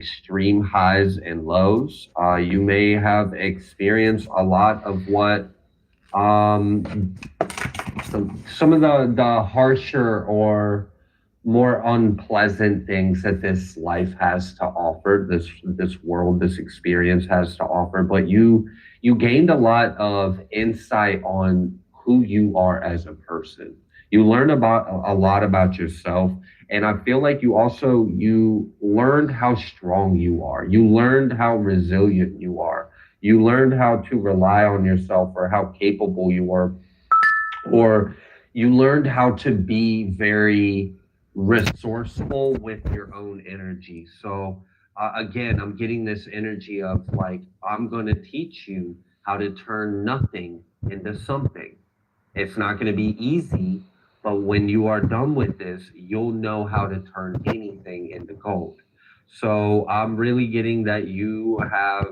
extreme highs and lows. You may have experienced a lot of what um, some of the harsher or more unpleasant things that this life has to offer, this world, this experience has to offer. But you gained a lot of insight on who you are as a person. You learn about a lot about yourself, and I feel like you learned how strong you are. You learned how resilient you are. You learned how to rely on yourself, or how capable you were, or you learned how to be very resourceful with your own energy. So, again, I'm getting this energy of like, I'm going to teach you how to turn nothing into something. It's not going to be easy, but when you are done with this, you'll know how to turn anything into gold. So I'm really getting that you have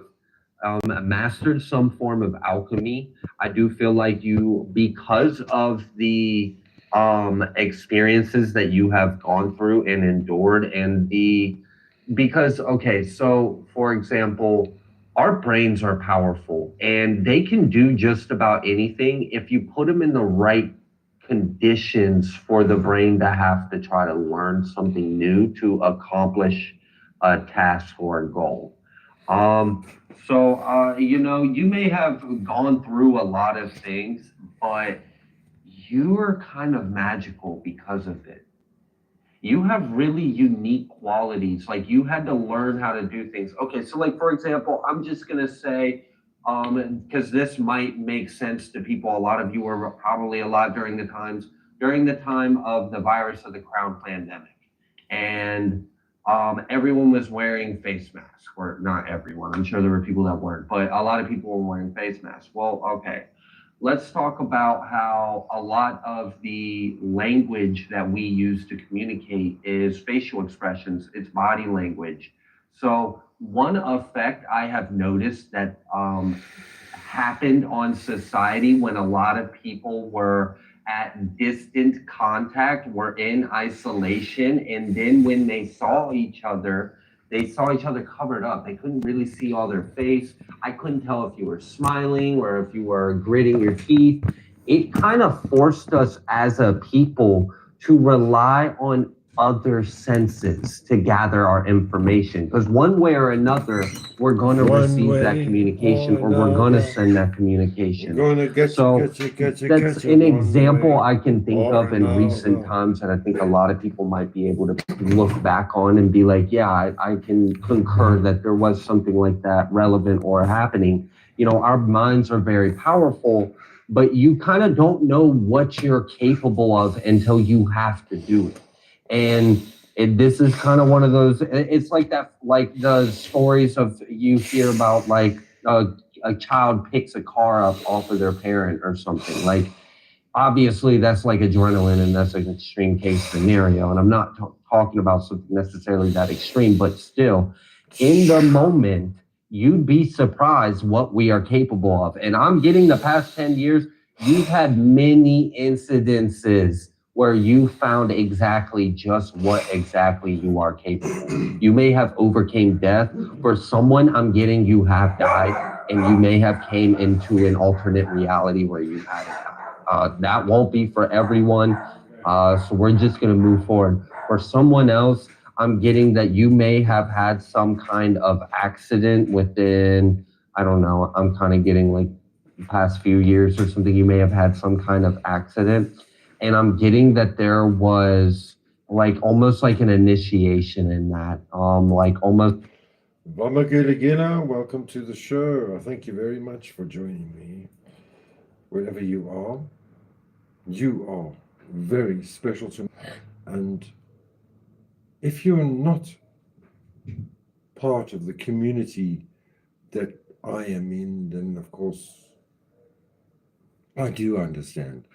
mastered some form of alchemy. I do feel like you, because of the experiences that you have gone through and endured, and because, okay, so for example, our brains are powerful and they can do just about anything if you put them in the right conditions for the brain to have to try to learn something new to accomplish a task or a goal. Um, you may have gone through a lot of things, but you are kind of magical because of it. You have really unique qualities. Like, you had to learn how to do things. Okay, so like, for example, I'm just gonna say, because this might make sense to people. A lot of you were probably alive during the time of the virus of the crown pandemic, and everyone was wearing face masks. Or not everyone. I'm sure there were people that weren't, but a lot of people were wearing face masks. Well, okay, let's talk about how a lot of the language that we use to communicate is facial expressions, it's body language. So, one effect I have noticed that happened on society when a lot of people were at distant contact, were in isolation, and then when they saw each other covered up. They couldn't really see all their face. I couldn't tell if you were smiling or if you were gritting your teeth. It kind of forced us as a people to rely on other senses to gather our information, because one way or another we're going to One receive that way communication, or or we're going to another. send that I'm communication. gonna get you, So get you, get you, that's get you an one example way I can think or of in recent another. times that I think a lot of people might be able to look back on and be like, yeah, I can concur that there was something like that relevant or happening. Our minds are very powerful, but you kind of don't know what you're capable of until you have to do it. And this is kind of one of those. It's like that, like the stories of you hear about, like a child picks a car up off of their parent or something. Like, obviously that's like adrenaline, and that's an extreme case scenario. And I'm not talking about something necessarily that extreme, but still, in the moment, you'd be surprised what we are capable of. And I'm getting the past 10 years, you've had many incidences where you found exactly just what exactly you are capable. You may have overcame death. For someone, I'm getting, you have died, and you may have came into an alternate reality where you hadn't died. That won't be for everyone. So we're just going to move forward. For someone else, I'm getting that you may have had some kind of accident within, I don't know, I'm kind of getting like the past few years or something. You may have had some kind of accident. And I'm getting that there was like almost like an initiation in that. Like almost. Bama Giligila, welcome to the show. Thank you very much for joining me. Wherever you are, you are very special to me. And if you're not part of the community that I am in, then of course I do understand.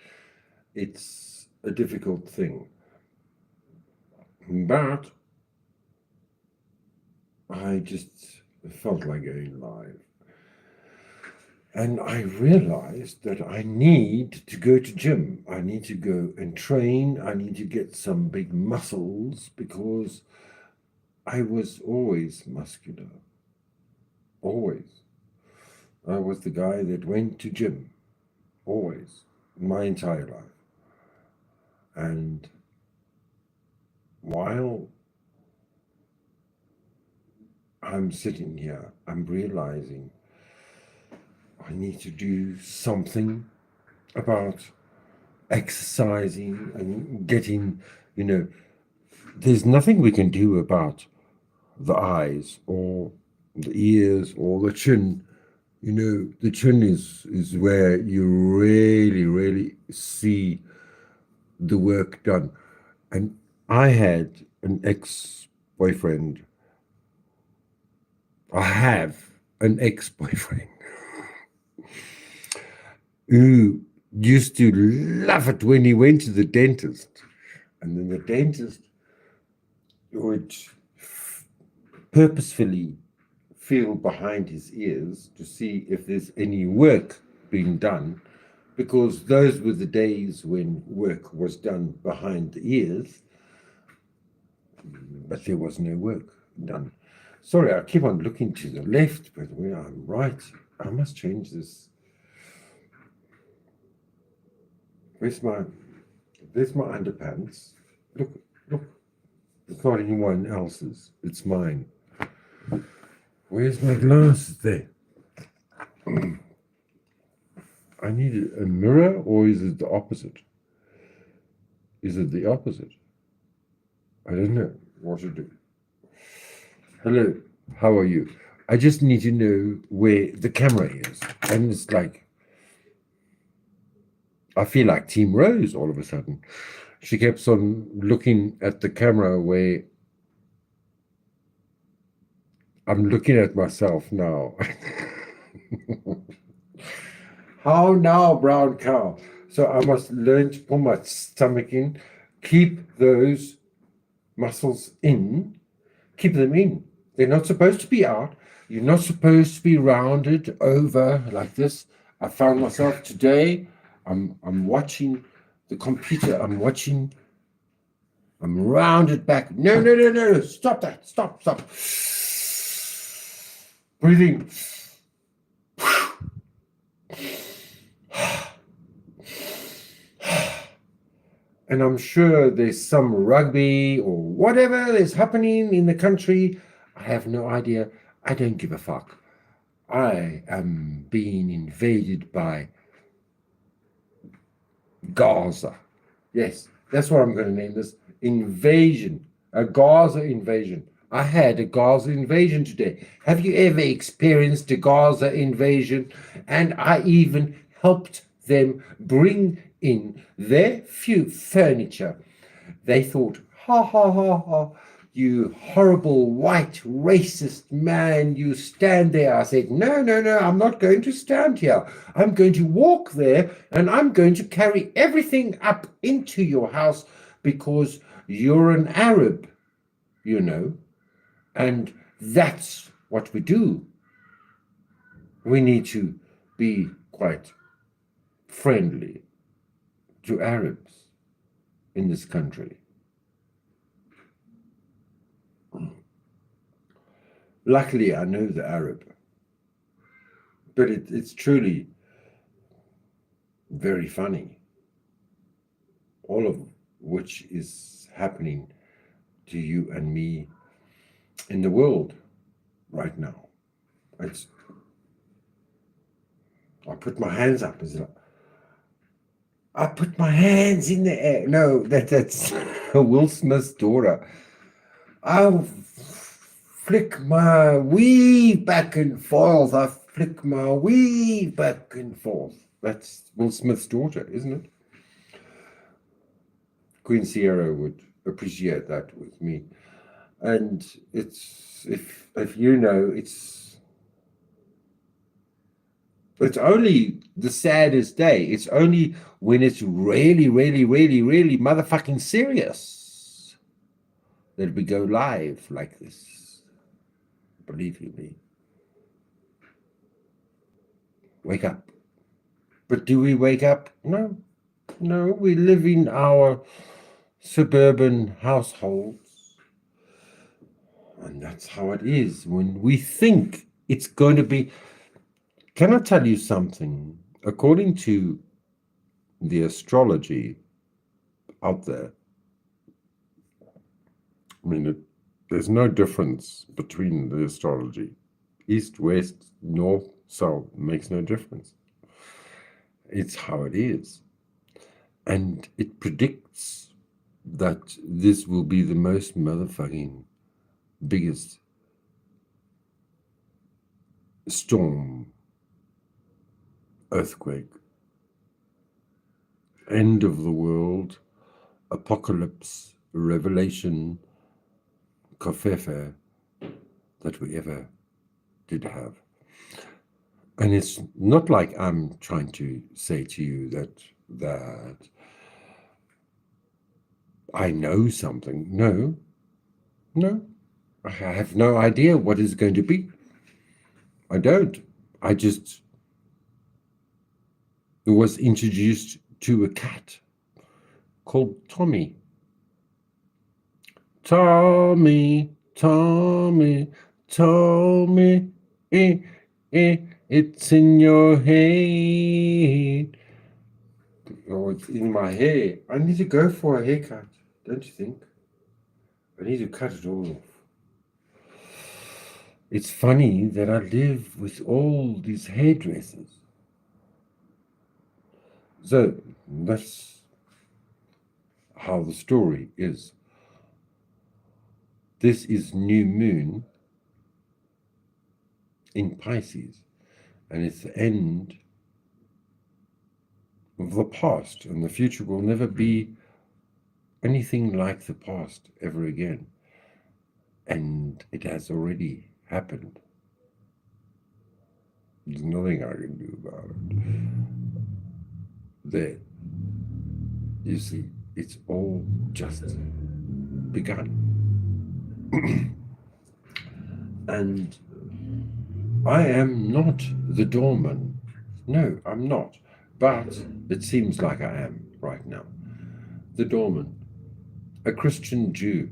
It's a difficult thing. But I just felt like going live. And I realized that I need to go to gym. I need to go and train. I need to get some big muscles because I was always muscular. Always. I was the guy that went to gym. Always. My entire life. And while I'm sitting here, I'm realizing I need to do something about exercising and getting, there's nothing we can do about the eyes or the ears or the chin. The chin is where you really, really see the work done. And I had an ex-boyfriend. I have an ex-boyfriend who used to love it when he went to the dentist. And then the dentist would purposefully feel behind his ears to see if there's any work being done, because those were the days when work was done behind the ears, but there was no work done. Sorry, I keep on looking to the left, but when I'm right, I must change this. There's my underpants. Look, it's not anyone else's, it's mine. Where's my glasses there? I need a mirror, or is it the opposite? Is it the opposite? I don't know what to do. Hello, how are you? I just need to know where the camera is. And it's like, I feel like Team Rose all of a sudden. She keeps on looking at the camera where I'm looking at myself now. How now, brown cow? So I must learn to pull my stomach in, keep those muscles in, keep them in. They're not supposed to be out. You're not supposed to be rounded over like this. I found myself today, I'm watching the computer, I'm rounded back. No. Stop that. Stop. Breathing. And I'm sure there's some rugby or whatever is happening in the country. I have no idea. I don't give a fuck. I am being invaded by Gaza. Yes, that's what I'm going to name this. Invasion. A Gaza invasion. I had a Gaza invasion today. Have you ever experienced a Gaza invasion? And I even helped them bring in their few furniture. They thought, ha, you horrible white racist man, you stand there. I said, no, I'm not going to stand here. I'm going to walk there and I'm going to carry everything up into your house because you're an Arab, and that's what we do. We need to be quite friendly to Arabs in this country. Luckily, I know the Arab, but it's truly very funny, all of which is happening to you and me in the world right now. I put my hands up. I put my hands in the air. No, that's Will Smith's daughter. I flick my weave back and forth. That's Will Smith's daughter, isn't it? Queen Sierra would appreciate that with me. And it's, if you know, it's only the saddest day. It's only when it's really, really, really, really motherfucking serious that we go live like this. Believe you me. Wake up. But do we wake up? No, we live in our suburban households. And that's how it is when we think it's going to be. Can I tell you something? According to the astrology out there, I mean, there's no difference between the astrology. East, west, north, south makes no difference. It's how it is. And it predicts that this will be the most motherfucking biggest storm, earthquake, end of the world, apocalypse, revelation, kafefe that we ever did have. And it's not like I'm trying to say to you that I know something. No, I have no idea what it's going to be. I don't. I just was introduced to a cat called Tommy. Tommy, Tommy, Tommy, it's in your head. Oh, it's in my hair. I need to go for a haircut, don't you think? I need to cut it all off. It's funny that I live with all these hairdressers. So that's how the story is. This is new moon in Pisces, and it's the end of the past, and the future will never be anything like the past ever again. And it has already happened. There's nothing I can do about it. There, you see, it's all just begun. And I am not the doorman. No, I'm not. But it seems like I am right now. The doorman, a Christian Jew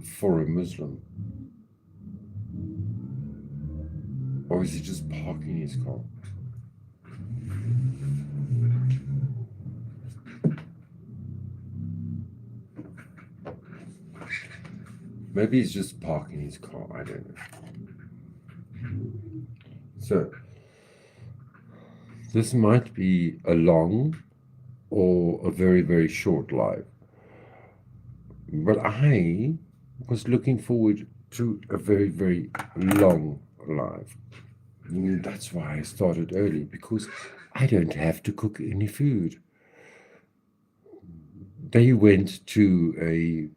for a Muslim. Or is he just parking his car? Maybe he's just parking his car. I don't know. So, this might be a long or a very, very short live. But I was looking forward to a very, very long live. And that's why I started early, because I don't have to cook any food. They went to a,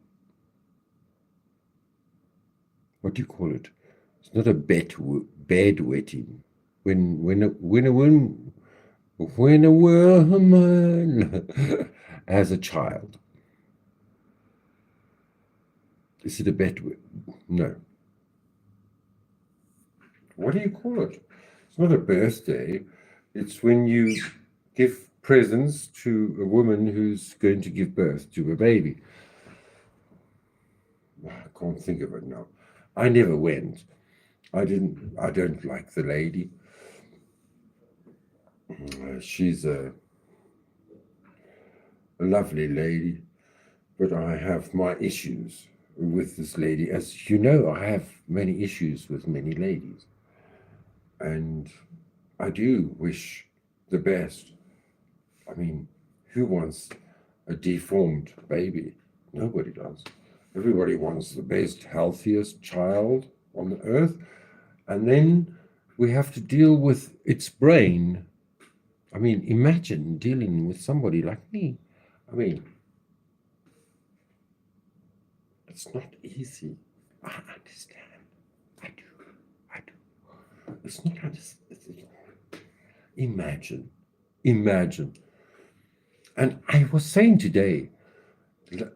what do you call it? It's not a bedwetting. When a woman has a child. Is it a bedwet? No. What do you call it? It's not a birthday. It's when you give presents to a woman who's going to give birth to a baby. I can't think of it now. I never went. I don't like the lady. She's a lovely lady, but I have my issues with this lady. As you know, I have many issues with many ladies. And I do wish the best. I mean, who wants a deformed baby? Nobody does. Everybody wants the best, healthiest child on the earth. And then we have to deal with its brain. I mean, imagine dealing with somebody like me. I mean, it's not easy. I understand. I do. It's not imagine. And I was saying today,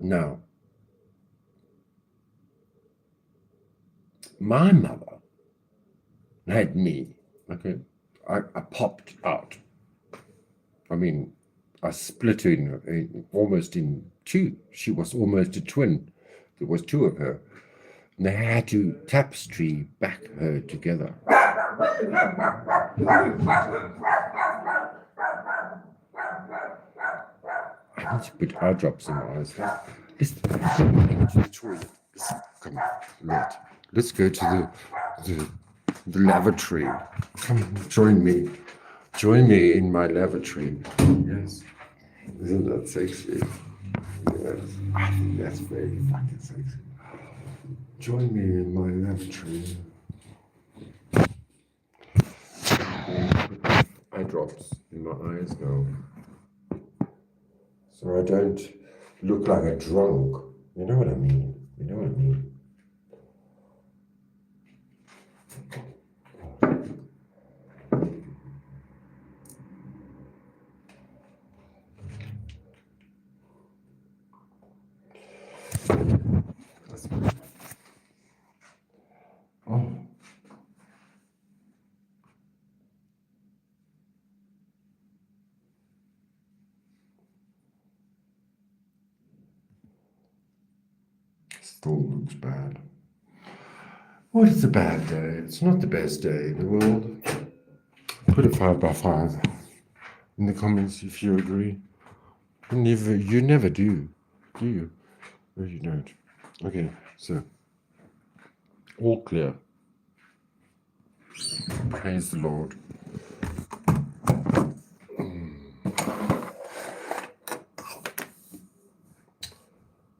now, my mother had me, okay? I popped out. I mean, I split her almost in two. She was almost a twin. There was two of her. They had to tapestry back her together. I need to put eye drops in my eyes. Let's go to the toilet. Come on, let's go to the lavatory. Come, join me. Join me in my lavatory. Yes. Isn't that sexy? Yes. I think that's very fucking sexy. Join me in my lavatory. Eye drops in my eyes now. So I don't look like a drunk. You know what I mean? You know what I mean? Oh. Still looks bad. What is a bad day? It's not the best day in the world. Put a 5 by 5 in the comments if you agree. You never do you? No, you don't. Okay, so all clear. Praise the Lord.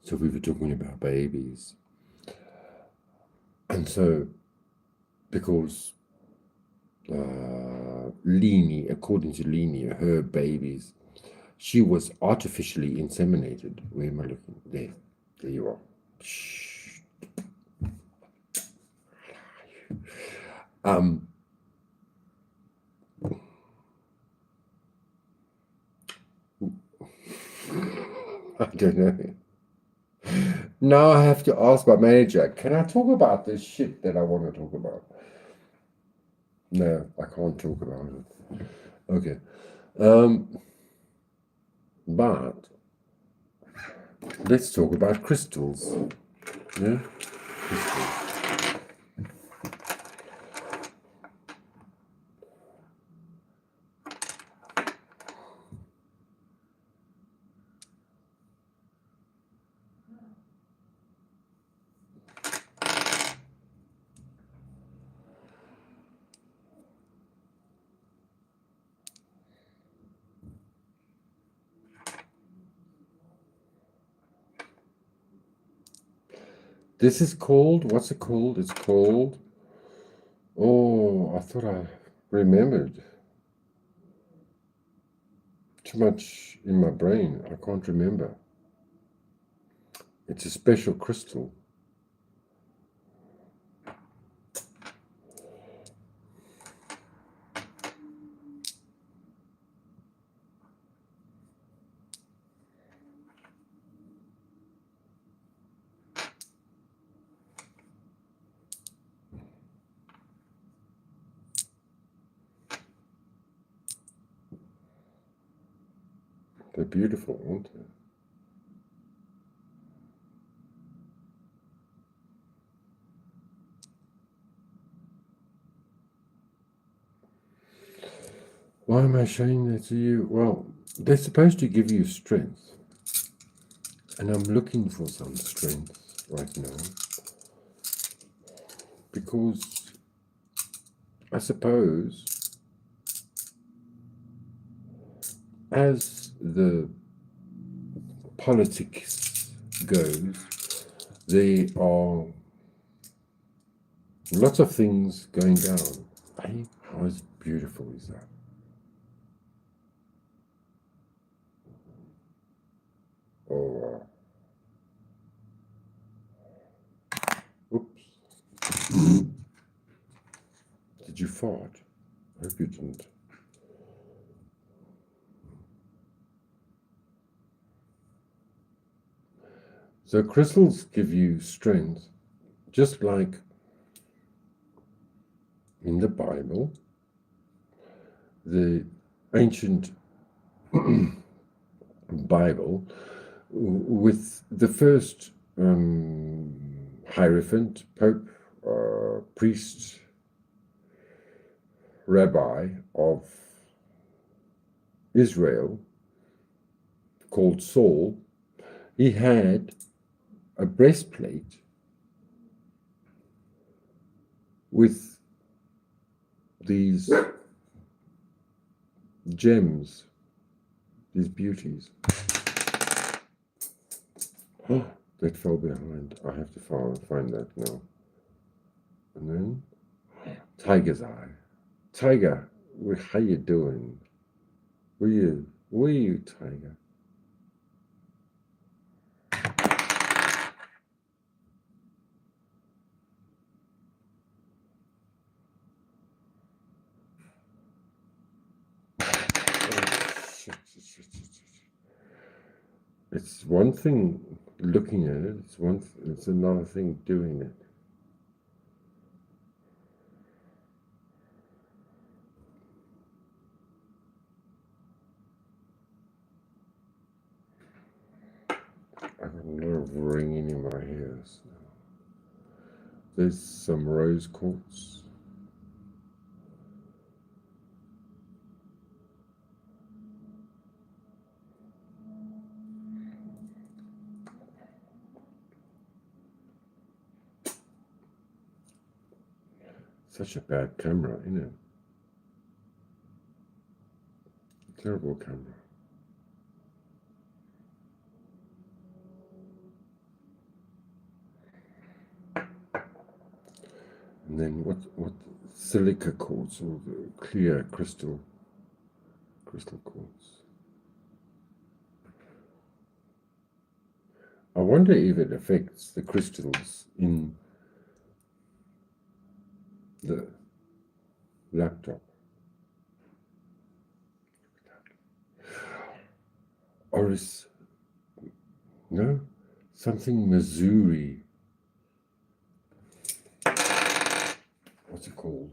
So we were talking about babies. And so, because Lini, according to Lini, her babies, she was artificially inseminated. Where am I looking? There you are. Shh. I don't know. Now I have to ask my manager, can I talk about this shit that I want to talk about? No, I can't talk about it. Okay. But let's talk about crystals. Yeah? Crystals. This is called, what's it called? It's called, oh, I thought I remembered. Too much in my brain. I can't remember. It's a special crystal. They're beautiful, aren't they? Why am I showing that to you? Well, they're supposed to give you strength. And I'm looking for some strength right now. Because I suppose as the politics goes, there are lots of things going down. Hey, how beautiful is that? Oh, oops. Did you fart? I hope you didn't. So crystals give you strength, just like in the Bible, the ancient Bible, with the first Hierophant, Pope, priest, rabbi of Israel called Saul. He had a breastplate with these gems, these beauties. Oh, that fell behind. I have to find that now. And then tiger's eye. Tiger, how you doing? Where you, tiger? It's one thing looking at it. It's another thing doing it. I've got a lot of ringing in my ears now. There's some rose quartz. Such a bad camera, isn't it? Terrible camera. And then what silica quartz or the clear crystal quartz. I wonder if it affects the crystals in the laptop. Or is something Missouri. What's it called?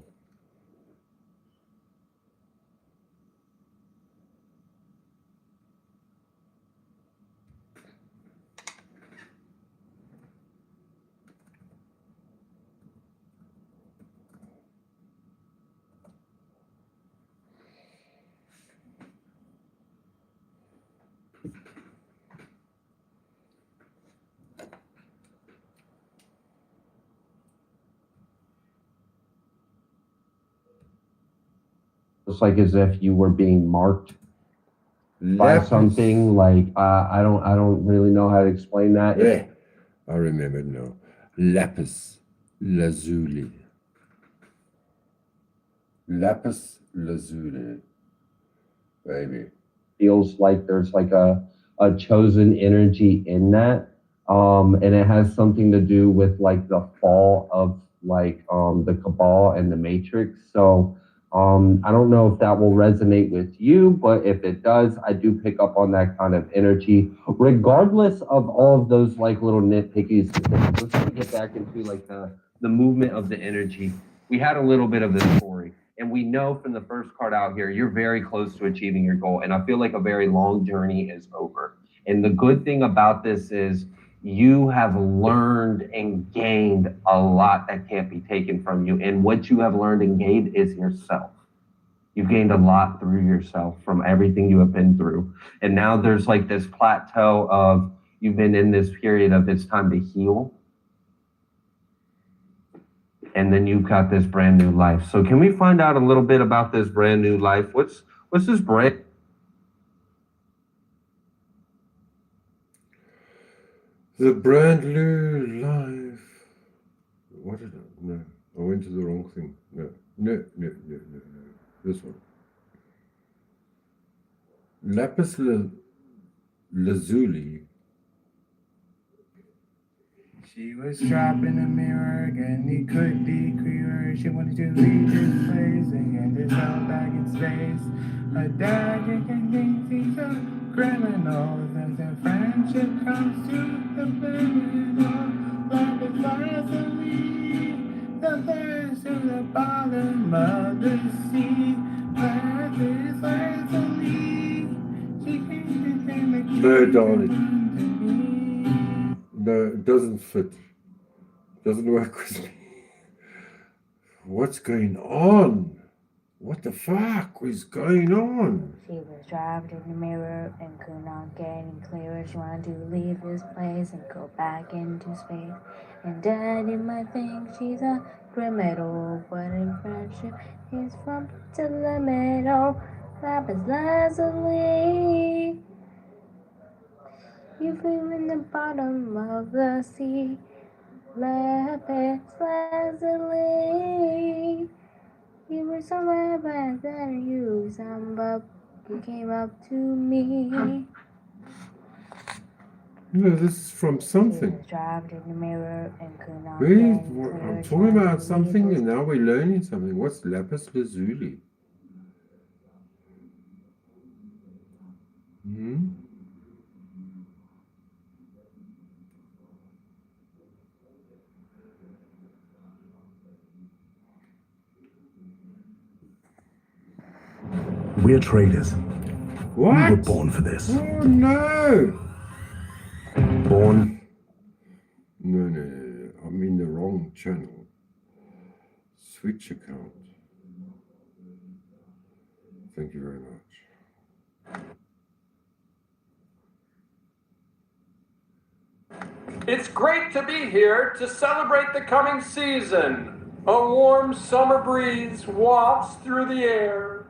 It's like as if you were being marked by Lapis. something. Like I don't really know how to explain that. Yeah, I remember now. Lapis lazuli. Lapis lazuli, baby. Feels like there's like a chosen energy in that. And it has something to do with like the fall of like the cabal and the matrix. So I don't know if that will resonate with you, but if it does, I do pick up on that kind of energy, regardless of all of those like little nitpicky specifics. Let's try to get back into like the movement of the energy. We had a little bit of this story. And we know from the first card out here, you're very close to achieving your goal. And I feel like a very long journey is over. And the good thing about this is you have learned and gained a lot that can't be taken from you. And what you have learned and gained is yourself. You've gained a lot through yourself from everything you have been through. And now there's like this plateau of you've been in this period of it's time to heal. And then you've got this brand new life. So can we find out a little bit about this brand new life? What's this brand? The brand new life. What did I? No, I went to the wrong thing. No. This one. Lapis lazuli. She was trapped in a mirror, and he could decree her. She wanted to leave this place and get herself back in space. A dagger can think she's a criminal. As a friendship comes to the criminal, like a gasoline, the thirst to the bottom of the sea. Where this gasoline, she can't become a No, darling. No, it doesn't fit. Doesn't work with me. What's going on? What the fuck is going on? She was trapped in the mirror and could not get any clearer. She wanted to leave this place and go back into space. And Daddy might think she's a criminal, but in friendship, he's from to the middle. Lapis lazuli, you flew in the bottom of the sea. Lapis lazuli, you were somewhere back then. You came up to me. No, this is from She something. was trapped in the mirror and could not Really? get any clearer. I'm She talking wanted about to something leave and now we're learning something. What's lapis lazuli? Hmm? We're traders. What? We were born for this. Oh no! Born. No. I'm in the wrong channel. Switch account. Thank you very much. It's great to be here to celebrate the coming season. A warm summer breeze wafts through the air.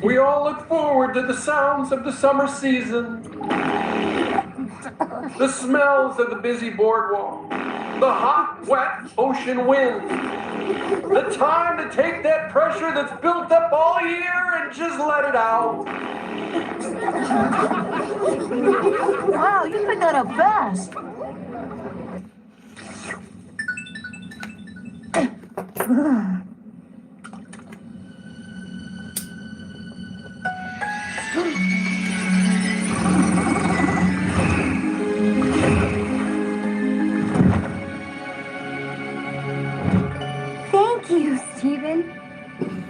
We all look forward to the sounds of the summer season. The smells of the busy boardwalk. The hot, wet ocean wind. The time to take that pressure that's built up all year and just let it out. Wow, you picked that up fast. Thank you, Stephen.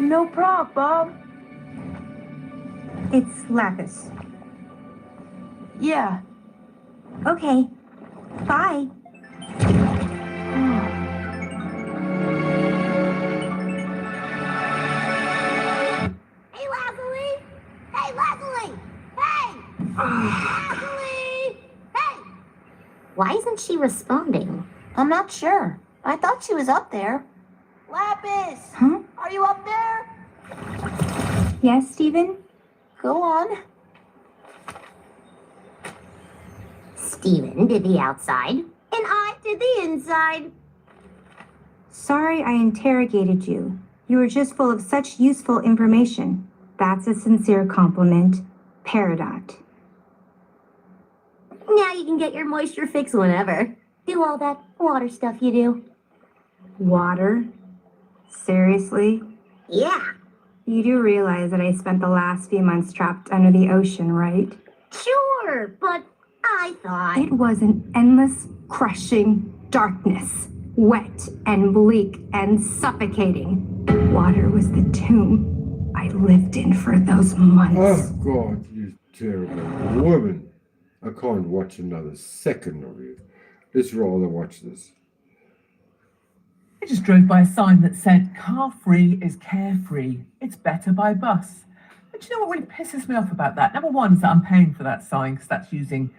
No problem, Bob. It's lapis. Yeah. Okay. Bye. Hey, Lazuli! Hey, Lazuli! Hey! Lazuli! Hey! Why isn't she responding? I'm not sure. I thought she was up there. Lapis! Huh? Are you up there? Yes, Stephen? Go on. Steven did the outside, and I did the inside. Sorry I interrogated you. You were just full of such useful information. That's a sincere compliment. Peridot. Now you can get your moisture fix whenever. Do all that water stuff you do. Water? Seriously? Yeah, You do realize that I spent the last few months trapped under the ocean, right? sure, but I thought... It was an endless, crushing darkness. Wet and bleak and suffocating. Water was the tomb I lived in for those months. Oh God, you terrible woman. I can't watch another second of you. Let's rather watch this. I just drove by a sign that said, car free is carefree. It's better by bus. But you know what really pisses me off about that? Number one is that I'm paying for that sign because that's using,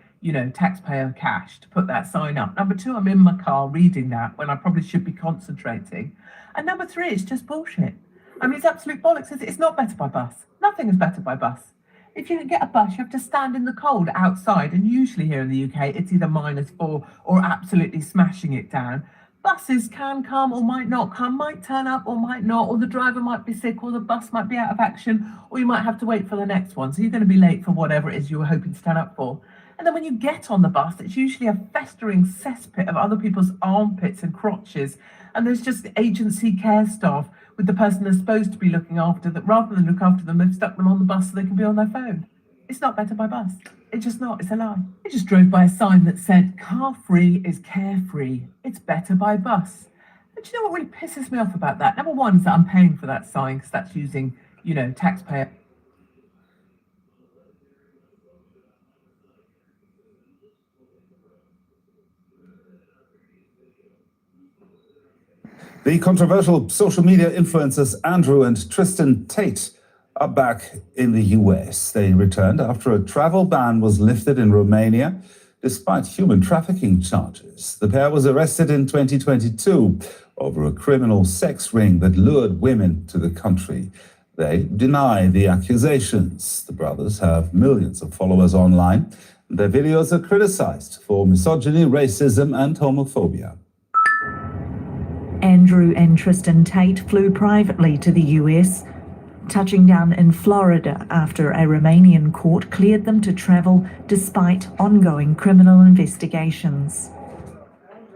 taxpayer cash to put that sign up. Number two, I'm in my car reading that when I probably should be concentrating. And number three, it's just bullshit. I mean, it's absolute bollocks. It's not better by bus. Nothing is better by bus. If you get a bus, you have to stand in the cold outside. And usually here in the UK, it's either -4 or absolutely smashing it down. Buses can come or might not come, might turn up or might not, or the driver might be sick, or the bus might be out of action, or you might have to wait for the next one. So you're going to be late for whatever it is you were hoping to turn up for. And then when you get on the bus, it's usually a festering cesspit of other people's armpits and crotches. And there's just agency care staff with the person they're supposed to be looking after that rather than look after them, they've stuck them on the bus so they can be on their phone. It's not better by bus. It's just not. It's a lie. I just drove by a sign that said, car free is carefree. It's better by bus. But you know what really pisses me off about that? Number one is that I'm paying for that sign because that's using, taxpayer. The controversial social media influencers Andrew and Tristan Tate are back in the US. They returned after a travel ban was lifted in Romania, despite human trafficking charges. The pair was arrested in 2022 over a criminal sex ring that lured women to the country. They deny the accusations. The brothers have millions of followers online. Their videos are criticized for misogyny, racism, and homophobia. Andrew and Tristan Tate flew privately to the US, touching down in Florida after a Romanian court cleared them to travel despite ongoing criminal investigations.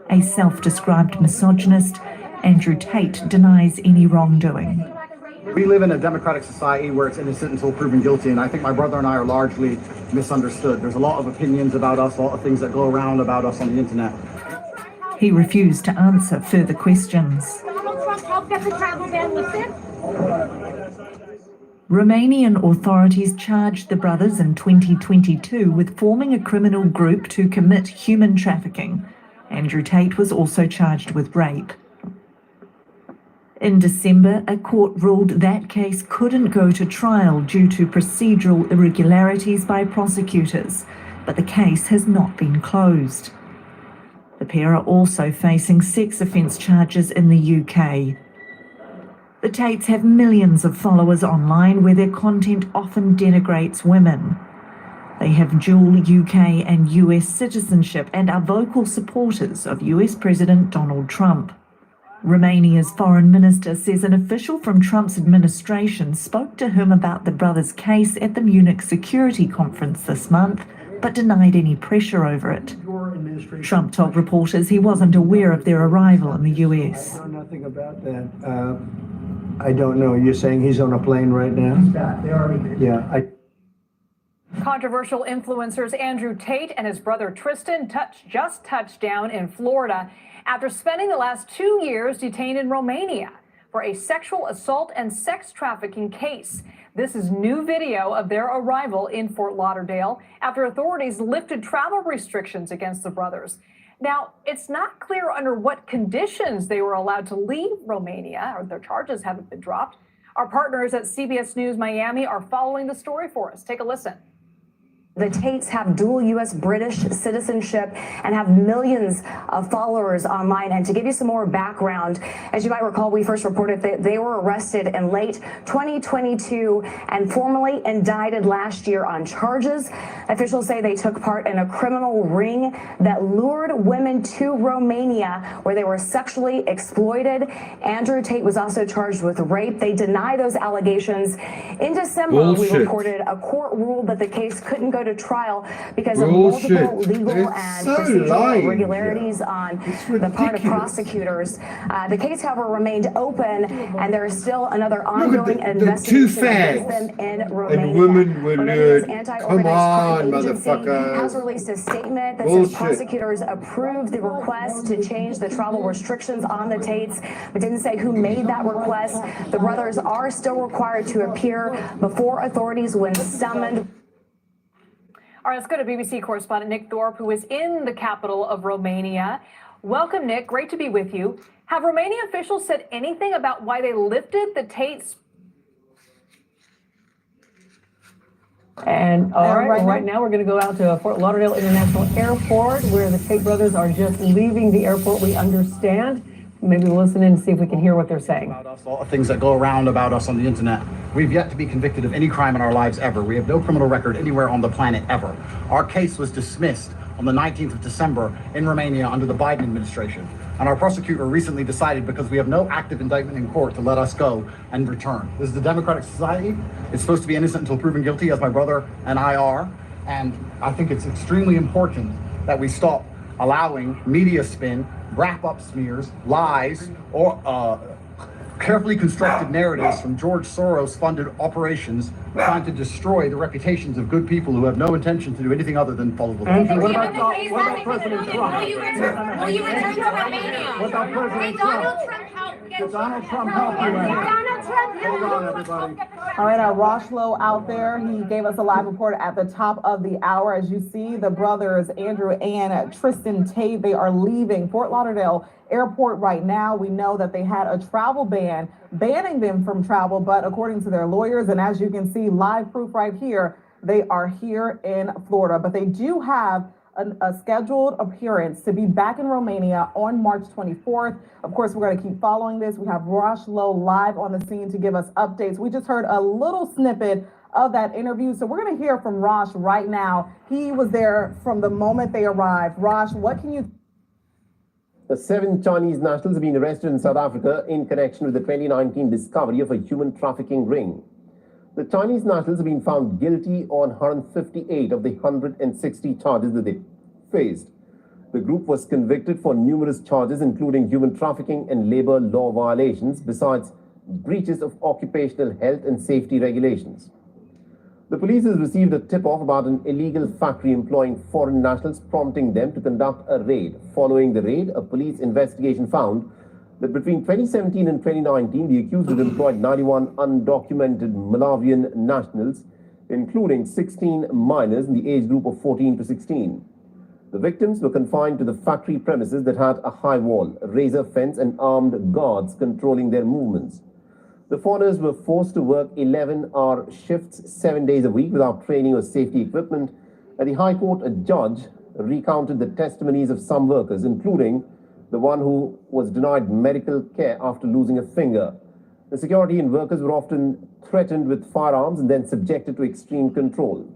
A self-described misogynist, Andrew Tate denies any wrongdoing. We live in a democratic society where it's innocent until proven guilty, and I think my brother and I are largely misunderstood. There's a lot of opinions about us, a lot of things that go around about us on the internet. He refused to answer further questions. Donald Trump helped get the travel ban lifted? Romanian authorities charged the brothers in 2022 with forming a criminal group to commit human trafficking. Andrew Tate was also charged with rape. In December, a court ruled that case couldn't go to trial due to procedural irregularities by prosecutors, but the case has not been closed. The pair are also facing sex offence charges in the UK. The Tates have millions of followers online where their content often denigrates women. They have dual UK and US citizenship and are vocal supporters of US President Donald Trump. Romania's foreign minister says an official from Trump's administration spoke to him about the brothers' case at the Munich Security Conference this month, but denied any pressure over it. Trump told reporters he wasn't aware of their arrival in the US. I know nothing about that. I don't know. You're saying he's on a plane right now? Yeah. Controversial influencers Andrew Tate and his brother Tristan just touched down in Florida after spending the last 2 years detained in Romania for a sexual assault and sex trafficking case. This is new video of their arrival in Fort Lauderdale after authorities lifted travel restrictions against the brothers. Now, it's not clear under what conditions they were allowed to leave Romania, or their charges haven't been dropped. Our partners at CBS News Miami are following the story for us. Take a listen. The Tates have dual U.S. British citizenship and have millions of followers online. And to give you some more background, as you might recall, we first reported that they were arrested in late 2022 and formally indicted last year on charges. Officials say they took part in a criminal ring that lured women to Romania where they were sexually exploited. Andrew Tate was also charged with rape. They deny those allegations. In December, we reported a court ruled that the case couldn't go to trial because of multiple legal and procedural irregularities on the part of prosecutors. The case, however, remained open, and there is still another ongoing investigation against them in Romania. And women were Romania's lured. anti-organized crime agency motherfucker. has released a statement that says prosecutors approved the request to change the travel restrictions on the Tates, but didn't say who made that request. The brothers are still required to appear before authorities when summoned. All right, let's go to BBC correspondent Nick Thorpe, who is in the capital of Romania. Welcome, Nick. Great to be with you. Have Romanian officials said anything about why they lifted the Tates? And right now we're going to go out to Fort Lauderdale International Airport, where the Tate brothers are just leaving the airport, we understand. Maybe we'll listen in and see if we can hear what they're saying. About us, a lot of things that go around about us on the internet. We've yet to be convicted of any crime in our lives ever. We have no criminal record anywhere on the planet ever. Our case was dismissed on the 19th of December in Romania under the Biden administration. And our prosecutor recently decided, because we have no active indictment in court, to let us go and return. This is a democratic society. It's supposed to be innocent until proven guilty, as my brother and I are. And I think it's extremely important that we stop allowing media spin, wrap-up smears, lies, or carefully constructed narratives from George Soros-funded operations trying to destroy the reputations of good people who have no intention to do anything other than follow the law. What about President Trump? Will you return to Romania? What about President Trump? Did Donald Trump help you? Hold on, everybody. All right, our Roshlo out there. He gave us a live report at the top of the hour. As you see, the brothers Andrew and Tristan Tate, they are leaving Fort Lauderdale airport right now. We know that they had a travel ban, banning them from travel, but according to their lawyers, and as you can see, live proof right here, they are here in Florida. But they do have a scheduled appearance to be back in Romania on March 24th. Of course, we're going to keep following this. We have Rosh Lowe live on the scene to give us updates. We just heard a little snippet of that interview, so we're going to hear from Rosh right now. He was there from the moment they arrived. Rosh, what can you... The 7 Chinese nationals have been arrested in South Africa in connection with the 2019 discovery of a human trafficking ring. The Chinese nationals have been found guilty on 158 of the 160 charges that they faced. The group was convicted for numerous charges, including human trafficking and labor law violations, besides breaches of occupational health and safety regulations. The police has received a tip-off about an illegal factory employing foreign nationals, prompting them to conduct a raid. Following the raid, a police investigation found that between 2017 and 2019, the accused had employed 91 undocumented Malawian nationals, including 16 minors in the age group of 14 to 16. The victims were confined to the factory premises that had a high wall, a razor fence, and armed guards controlling their movements. The foreigners were forced to work 11-hour shifts 7 days a week without training or safety equipment. At the High Court, a judge recounted the testimonies of some workers, including the one who was denied medical care after losing a finger. The security and workers were often threatened with firearms and then subjected to extreme control.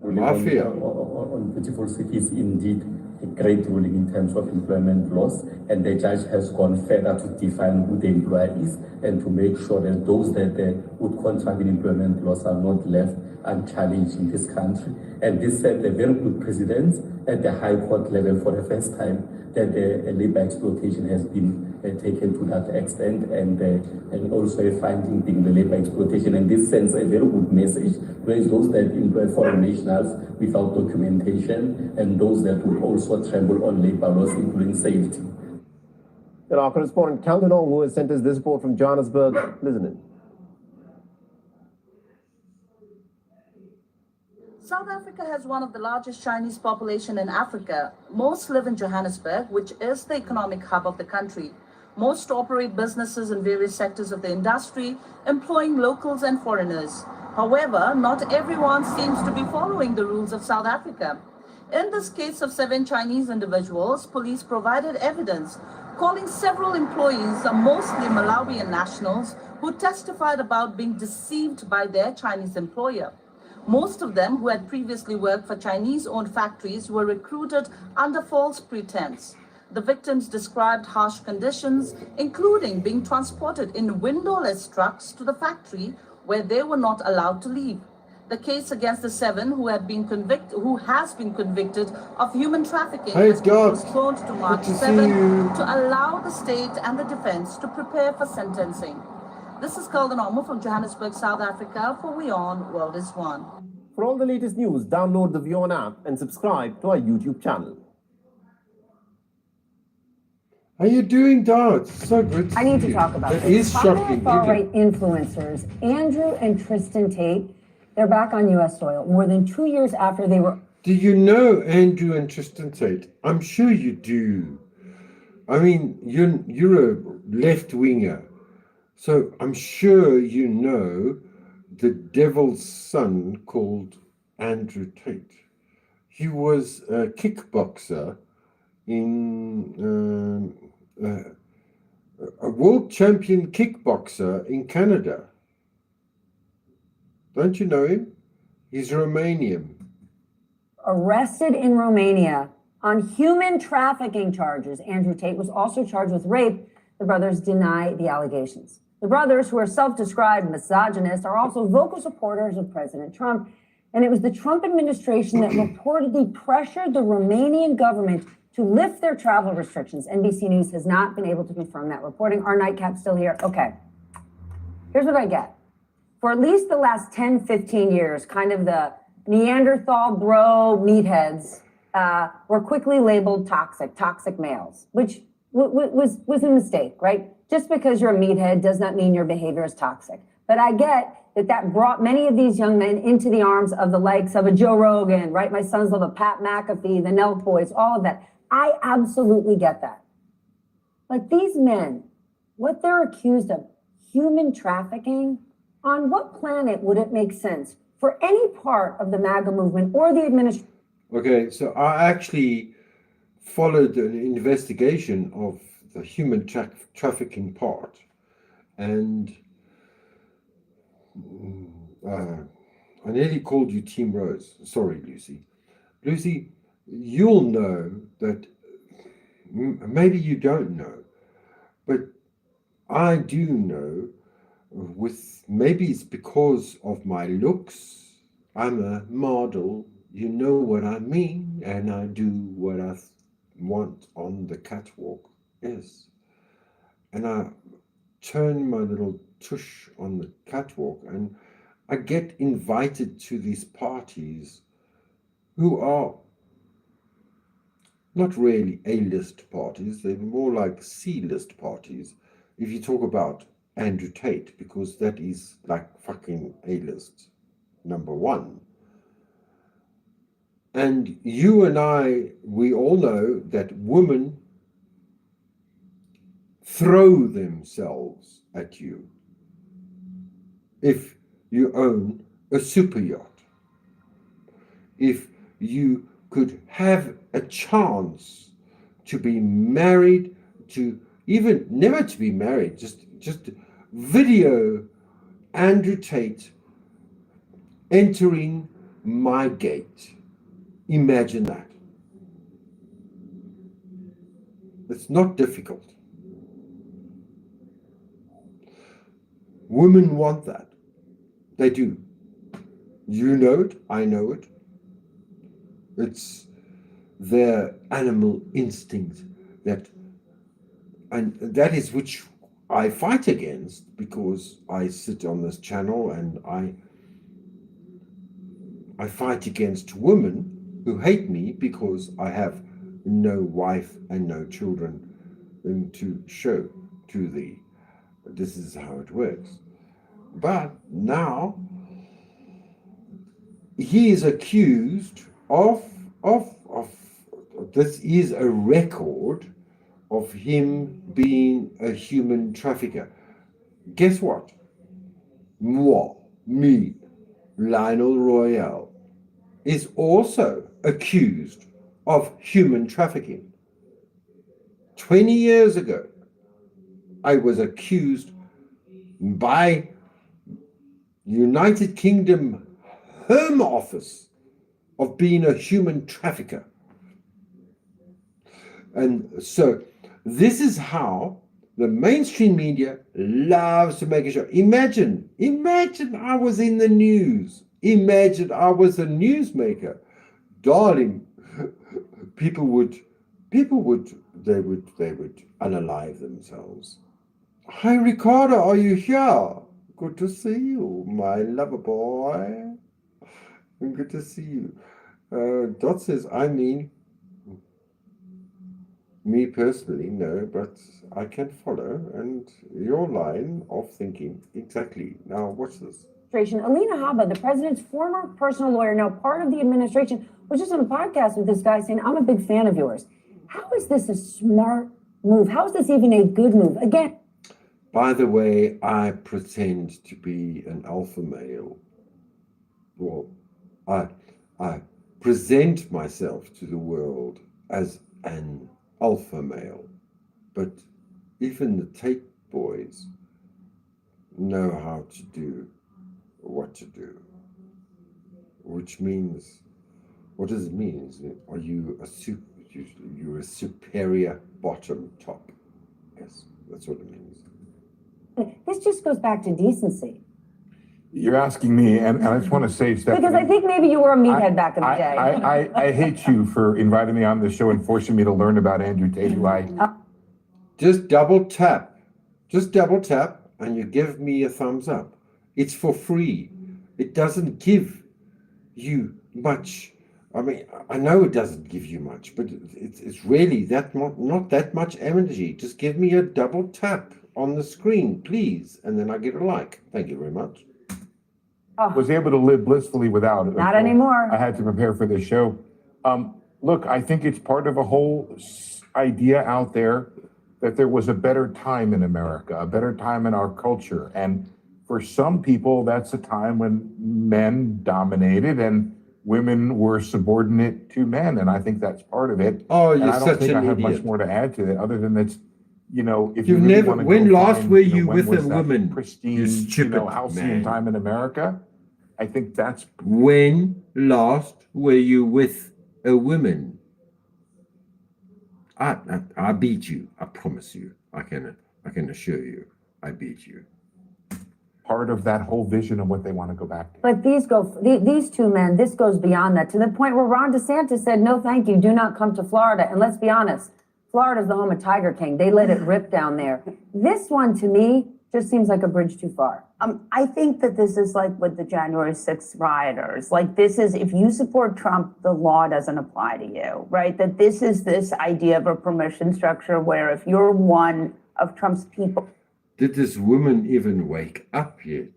Mafia. On beautiful cities, indeed, a great ruling in terms of employment laws, and the judge has gone further to define who the employer is and to make sure that those that would contravene employment laws are not left unchallenged in this country. And this set a very good precedent at the High Court level for the first time that labor exploitation has been taken to that extent, and also a finding being the labor exploitation. And this sends a very good message towards those that employ foreign nationals without documentation and those that would also tremble on labor laws, including safety. And our correspondent Calvin Ong, who has sent us this report from Johannesburg, listen in. South Africa has one of the largest Chinese population in Africa. Most live in Johannesburg, which is the economic hub of the country. Most operate businesses in various sectors of the industry, employing locals and foreigners. However, not everyone seems to be following the rules of South Africa. In this case of 7 Chinese individuals, police provided evidence, calling several employees, mostly Malawian nationals, who testified about being deceived by their Chinese employer. Most of them, who had previously worked for Chinese-owned factories, were recruited under false pretense. The victims described harsh conditions, including being transported in windowless trucks to the factory where they were not allowed to leave. The case against the 7 who has been convicted of human trafficking has been postponed to March 7 to allow the state and the defense to prepare for sentencing. This is Calvin Ong from Johannesburg, South Africa for WION World is One. For all the latest news, download the WION app and subscribe to our YouTube channel. How you doing, Dad? So good. I need to talk about this. It is shocking. Far-right influencers, Andrew and Tristan Tate, they're back on U.S. soil more than 2 years after they were... Do you know Andrew and Tristan Tate? I'm sure you do. I mean, you're a left-winger. So I'm sure you know the devil's son called Andrew Tate. He was a kickboxer in a world champion kickboxer in Canada. Don't you know him? He's Romanian. Arrested in Romania on human trafficking charges. Andrew Tate was also charged with rape. The brothers deny the allegations. The brothers, who are self-described misogynists, are also vocal supporters of President Trump. And it was the Trump administration that reportedly pressured the Romanian government to lift their travel restrictions. NBC News has not been able to confirm that reporting. Our nightcap's still here. Okay. Here's what I get. For at least the last 10, 15 years, kind of the Neanderthal bro meatheads were quickly labeled toxic males, which was a mistake, right? Just because you're a meathead does not mean your behavior is toxic. But I get that brought many of these young men into the arms of the likes of a Joe Rogan, right? My sons love a Pat McAfee, the Nelk Boys, all of that. I absolutely get that. But these men, what they're accused of, human trafficking, on what planet would it make sense for any part of the MAGA movement or the administration? Okay, so I actually followed an investigation of the human trafficking part, and I nearly called you Team Rose. Sorry, Lucy. Lucy, you'll know that, maybe you don't know, but I do know, maybe it's because of my looks. I'm a model, you know what I mean, and I do what I want on the catwalk, yes. And I turn my little tush on the catwalk, and I get invited to these parties who are not really A-list parties, they're more like C-list parties. If you talk about Andrew Tate, because that is like fucking A-list #1. And you and I, we all know that women throw themselves at you if you own a super yacht. If you could have a chance to be married, to even never to be married, just video Andrew Tate entering my gate. Imagine that. It's not difficult. Women want that. They do. You know it, I know it. It's their animal instinct and that is which I fight against, because I sit on this channel and I fight against women who hate me because I have no wife and no children to show to thee. This is how it works. But now he is accused of this is a record of him being a human trafficker. Guess what? Me, Lionel Royale, is also accused of human trafficking. 20 years ago, I was accused by United Kingdom Home Office of being a human trafficker. And so this is how the mainstream media loves to make a show. Imagine I was in the news. Imagine I was a newsmaker. Darling, people would unalive themselves. Hi, Ricardo, are you here? Good to see you, my lover boy. Good to see you. Dot says, I mean, me personally, no, but I can follow, and your line of thinking, exactly. Now, watch this. Alina Habba, the president's former personal lawyer, now part of the administration, was just on a podcast with this guy saying, I'm a big fan of yours. How is this a smart move? How is this even a good move? Again. By the way, I pretend to be an alpha male. Well, I present myself to the world as an alpha male, but even the Tate boys know how to do what to do, which means, what does it mean? Are you you're a superior bottom top? Yes, that's what it means. This just goes back to decency. You're asking me, and I just want to say, Stephanie, because I think maybe you were a meathead back in the day. I hate you for inviting me on the show and forcing me to learn about Andrew Tate, who Just double tap, and you give me a thumbs up. It's for free. It doesn't give you much. I mean, I know it doesn't give you much, but it's really not that much energy. Just give me a double tap on the screen, please, and then I get a like. Thank you very much. was able to live blissfully without it. Not anymore. I had to prepare for this show. Look, I think it's part of a whole idea out there that there was a better time in America, a better time in our culture. And for some people, that's a time when men dominated and women were subordinate to men. And I think that's part of it. Oh, and you're I don't such think an I have idiot. much more to add to it other than that's, you know, if You've you really never, wanna go when last find, were you know, you when with a was that woman? pristine, You stupid halcyon man. time in America, I think that's When last were you with a woman? I beat you. I promise you. I can assure you. I beat you. part of that whole vision of what they want to go back to. But these two men, this goes beyond that, to the point where Ron DeSantis said, no, thank you, do not come to Florida. And let's be honest, Florida's the home of Tiger King. They let it rip down there. This one, to me, just seems like a bridge too far. I think that this is like with the January 6th rioters. Like, this is, if you support Trump, the law doesn't apply to you, right? That this is this idea of a permission structure where if you're one of Trump's people. Did this woman even wake up yet?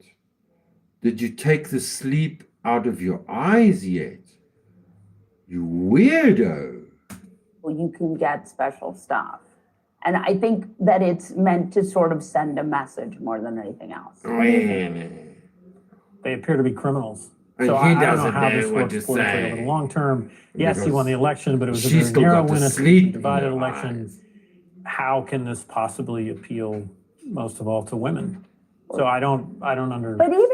Did you take the sleep out of your eyes yet? You weirdo. You can get special stuff. And I think that it's meant to sort of send a message more than anything else. They appear to be criminals. And So he I don't know doesn't how know this what works to politically say. over the long term. Yes, he Because won the election, but it was a she's very still narrow got win, to a sleep divided in her election. eyes. How can this possibly appeal most of all to women? So I don't understand. But even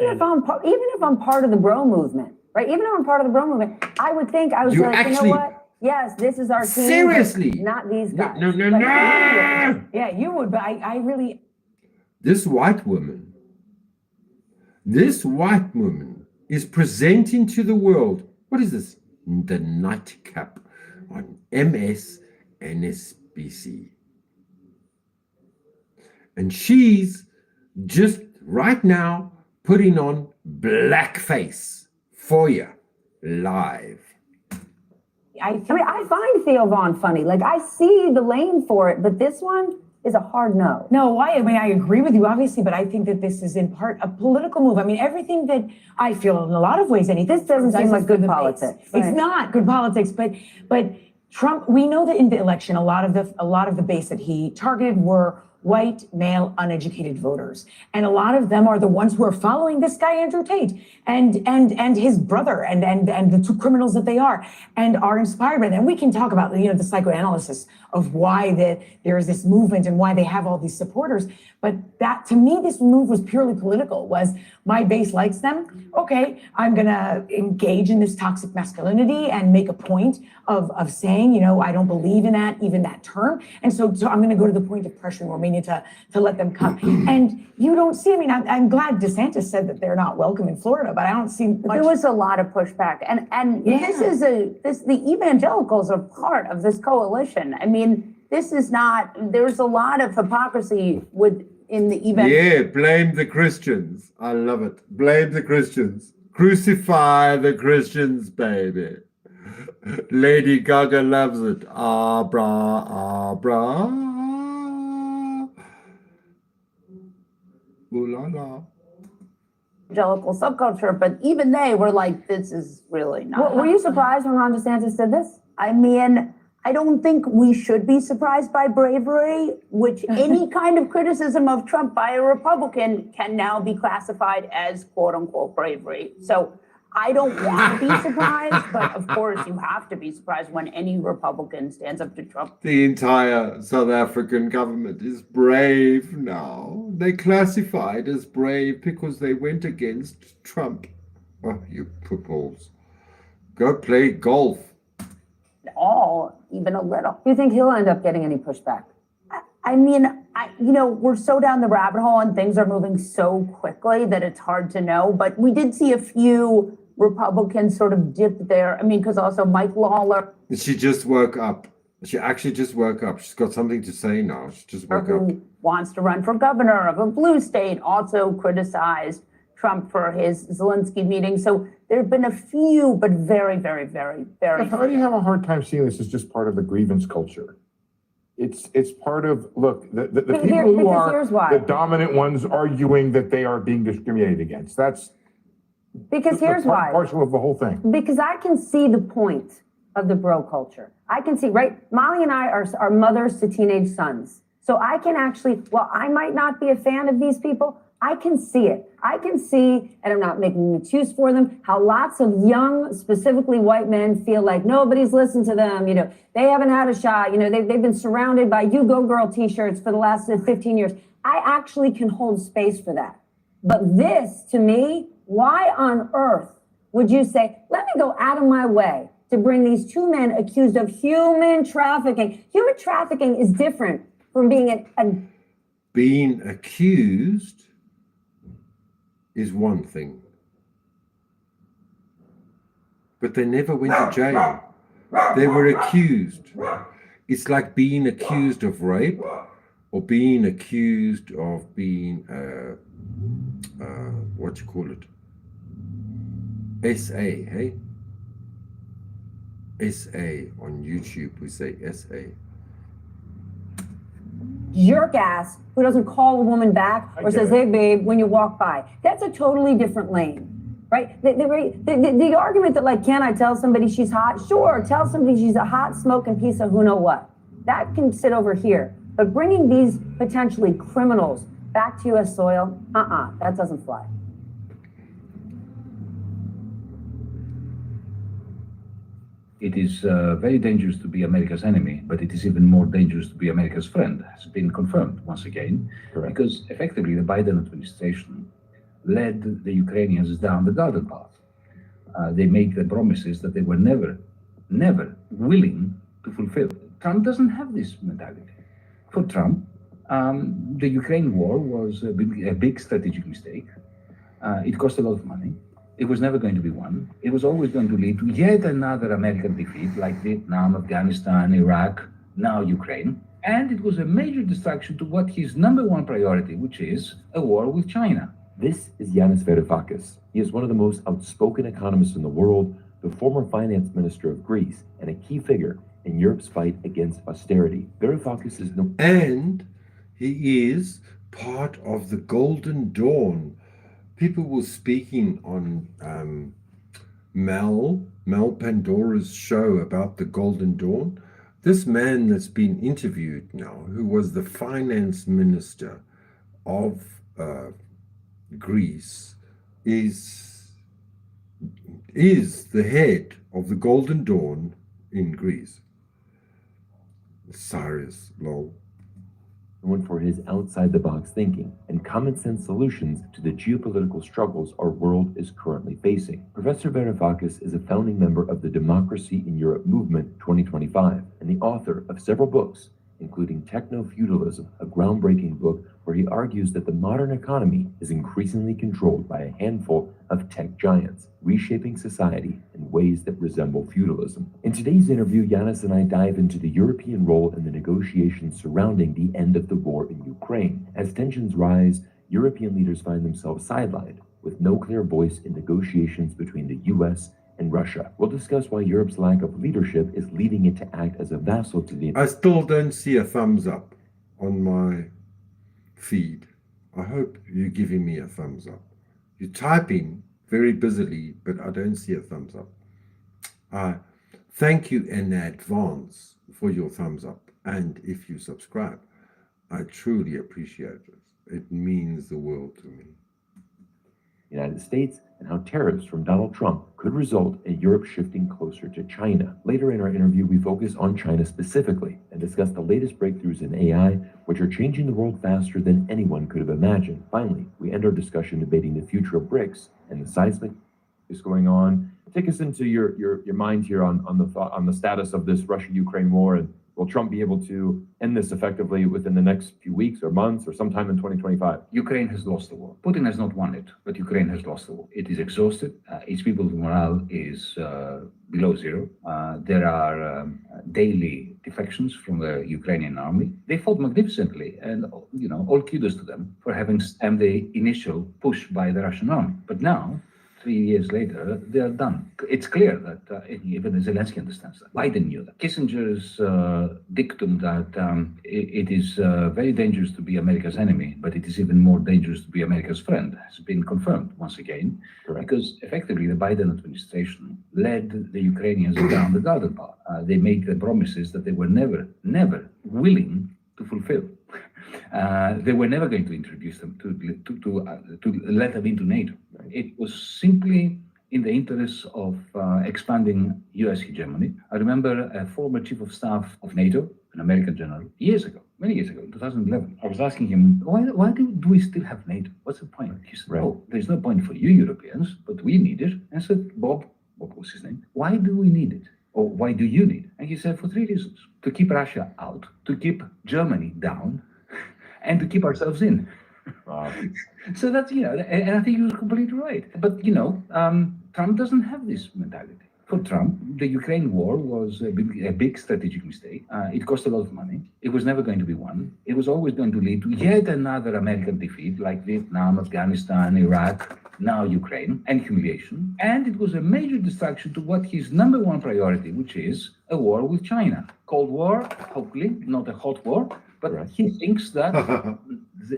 if I'm part of the bro movement, right? Even if I'm part of the bro movement, I would think I would You say, like, actually- you know what? Yes, this is our team. but Seriously? not these guys. No. But you would. Yeah, you would, but I really. This white woman is presenting to the world, what is this? The nightcap on MSNBC. And she's just right now putting on blackface for you live. I find Theo Vaughn funny. Like, I see the lane for it, but this one is a hard no. No, I mean, I agree with you, obviously, but I think that this is in part a political move. I mean, everything that I feel in a lot of ways, This doesn't seem like good politics. It's not good politics, but Trump, we know that in the election, a lot of the base that he targeted were white, male, uneducated voters. And a lot of them are the ones who are following this guy, Andrew Tate, and his brother, and the two criminals that they are, and are inspired by them. And we can talk about, the psychoanalysis of why there is this movement and why they have all these supporters. But that, to me, this move was purely political, was my base likes them. Okay, I'm gonna engage in this toxic masculinity and make a point of saying, I don't believe in that, even that term. And so I'm gonna go to the point of pressuring Romania to let them come. And you don't see, I'm glad DeSantis said that they're not welcome in Florida, but I don't see much. There was a lot of pushback. And the evangelicals are part of this coalition. I mean, there's a lot of hypocrisy in the evangelicals. Yeah, blame the Christians. I love it. Blame the Christians. Crucify the Christians, baby. Lady Gaga loves it. Abra, abra. Ooh la la. Evangelical subculture, but even they were like, this is really not. Were you surprised when Ron DeSantis did this? I mean, I don't think we should be surprised by bravery, which any kind of criticism of Trump by a Republican can now be classified as quote unquote bravery. So I don't want to be surprised, but of course you have to be surprised when any Republican stands up to Trump. The entire South African government is brave now. They classified as brave because they went against Trump. Oh, you pooples. Go play golf. Even a little. Do you think he'll end up getting any pushback? I mean, we're so down the rabbit hole and things are moving so quickly that it's hard to know. But we did see a few Republicans sort of dip there. I mean, because also Mike Lawler. She just woke up. She actually just woke up. She's got something to say now. She just woke up. Who wants to run for governor of a blue state, also criticized Trump for his Zelensky meeting. So there have been a few, but very, very, very, very. How do you have a hard time seeing this as just part of the grievance culture? It's part of, look, the people who are the dominant ones arguing that they are being discriminated against. That's because here's why. Partial of the whole thing. Because I can see the point of the bro culture. I can see, right? Molly and I are mothers to teenage sons. So I can actually, while I might not be a fan of these people, I can see it. I can see, and I'm not making an excuse for them, how lots of young, specifically white men feel like nobody's listened to them. You know, they haven't had a shot. You know, they've been surrounded by You Go Girl t-shirts for the last 15 years. I actually can hold space for that. But this, to me, why on earth would you say, let me go out of my way to bring these two men accused of human trafficking? Human trafficking is different from being Being accused is one thing. But they never went to jail. They were accused. It's like being accused of rape or being accused of being, what you call it? SA, hey? SA on YouTube, we say SA. jerk ass who doesn't call a woman back or says, hey, babe, when you walk by. That's a totally different lane, right? The argument that, like, can I tell somebody she's hot? Sure, tell somebody she's a hot smoking piece of who know what. That can sit over here. But bringing these potentially criminals back to U.S. soil, that doesn't fly. It is very dangerous to be America's enemy, but it is even more dangerous to be America's friend, has been confirmed once again. Correct. Because effectively the Biden administration led the Ukrainians down the garden path. They make the promises that they were never willing to fulfill. Trump doesn't have this mentality. For Trump, the Ukraine war was a big strategic mistake. It cost a lot of money. It was never going to be won. It was always going to lead to yet another American defeat, like Vietnam, Afghanistan, Iraq, now Ukraine. And it was a major distraction to what his number one priority, which is a war with China. This is Yanis Varoufakis. He is one of the most outspoken economists in the world, the former finance minister of Greece, and a key figure in Europe's fight against austerity. Varoufakis is no... And he is part of the Golden Dawn. People were speaking on Mel Pandora's show about the Golden Dawn. This man that's been interviewed now, who was the finance minister of Greece, is the head of the Golden Dawn in Greece. Cyrus Lowell. Known for his outside-the-box thinking and common-sense solutions to the geopolitical struggles our world is currently facing. Professor Varoufakis is a founding member of the Democracy in Europe Movement 2025 and the author of several books, including Techno-Feudalism, a groundbreaking book where he argues that the modern economy is increasingly controlled by a handful of tech giants, reshaping society in ways that resemble feudalism. In today's interview, Yanis and I dive into the European role in the negotiations surrounding the end of the war in Ukraine. As tensions rise, European leaders find themselves sidelined, with no clear voice in negotiations between the US and Russia. We'll discuss why Europe's lack of leadership is leading it to act as a vassal to the... I still don't see a thumbs up on my feed. I hope you're giving me a thumbs up. You're typing very busily, but I don't see a thumbs up. Thank you in advance for your thumbs up. And if you subscribe, I truly appreciate it. It means the world to me. United States and how tariffs from Donald Trump could result in Europe shifting closer to China. Later in our interview, we focus on China specifically and discuss the latest breakthroughs in AI, which are changing the world faster than anyone could have imagined. Finally, we end our discussion debating the future of BRICS and the seismic is going on. Take us into your mind here on the status of this Russia-Ukraine war, and will Trump be able to end this effectively within the next few weeks or months or sometime in 2025? Ukraine has lost the war. Putin has not won it, but Ukraine has lost the war. It is exhausted. Its people's morale is below zero. There are daily defections from the Ukrainian army. They fought magnificently, and all kudos to them for having stemmed the initial push by the Russian army. But now 3 years later, they are done. It's clear that even Zelensky understands that. Biden knew that. Kissinger's dictum that it is very dangerous to be America's enemy, but it is even more dangerous to be America's friend has been confirmed once again. Correct. Because effectively the Biden administration led the Ukrainians down the garden path. They made the promises that they were never willing to fulfill. They were never going to introduce them to let them into NATO. It was simply in the interest of expanding U.S. hegemony. I remember a former chief of staff of NATO, an American general, many years ago, in 2011. I was asking him, why do we still have NATO? What's the point? He said, oh, there's no point for you Europeans, but we need it. And I said, Bob was his name, why do we need it? Or why do you need it? And he said, for 3 reasons. To keep Russia out, to keep Germany down, and to keep ourselves in. Wow. So that's, and I think he was completely right. But, Trump doesn't have this mentality. For Trump, the Ukraine war was a big strategic mistake. It cost a lot of money. It was never going to be won. It was always going to lead to yet another American defeat, like Vietnam, Afghanistan, Iraq, now Ukraine, and humiliation. And it was a major distraction to what his number one priority, which is a war with China. Cold War, hopefully, not a hot war, but he thinks that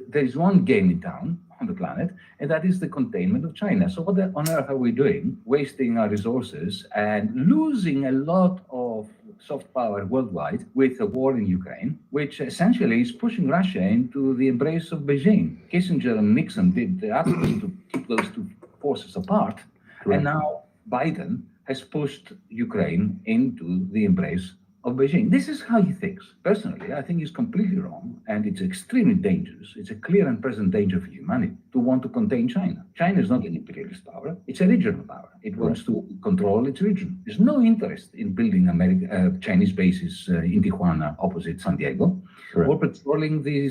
there is one game in town on the planet, and that is the containment of China. So what on earth are we doing? Wasting our resources and losing a lot of soft power worldwide with a war in Ukraine, which essentially is pushing Russia into the embrace of Beijing. Kissinger and Nixon did the utmost to keep those two forces apart, and now Biden has pushed Ukraine into the embrace of Beijing. This is how he thinks. Personally, I think he's completely wrong, and it's extremely dangerous. It's a clear and present danger for humanity to want to contain China. China is not an imperialist power. It's a regional power. It wants to control its region. There's no interest in building Chinese bases in Tijuana opposite San Diego, or patrolling the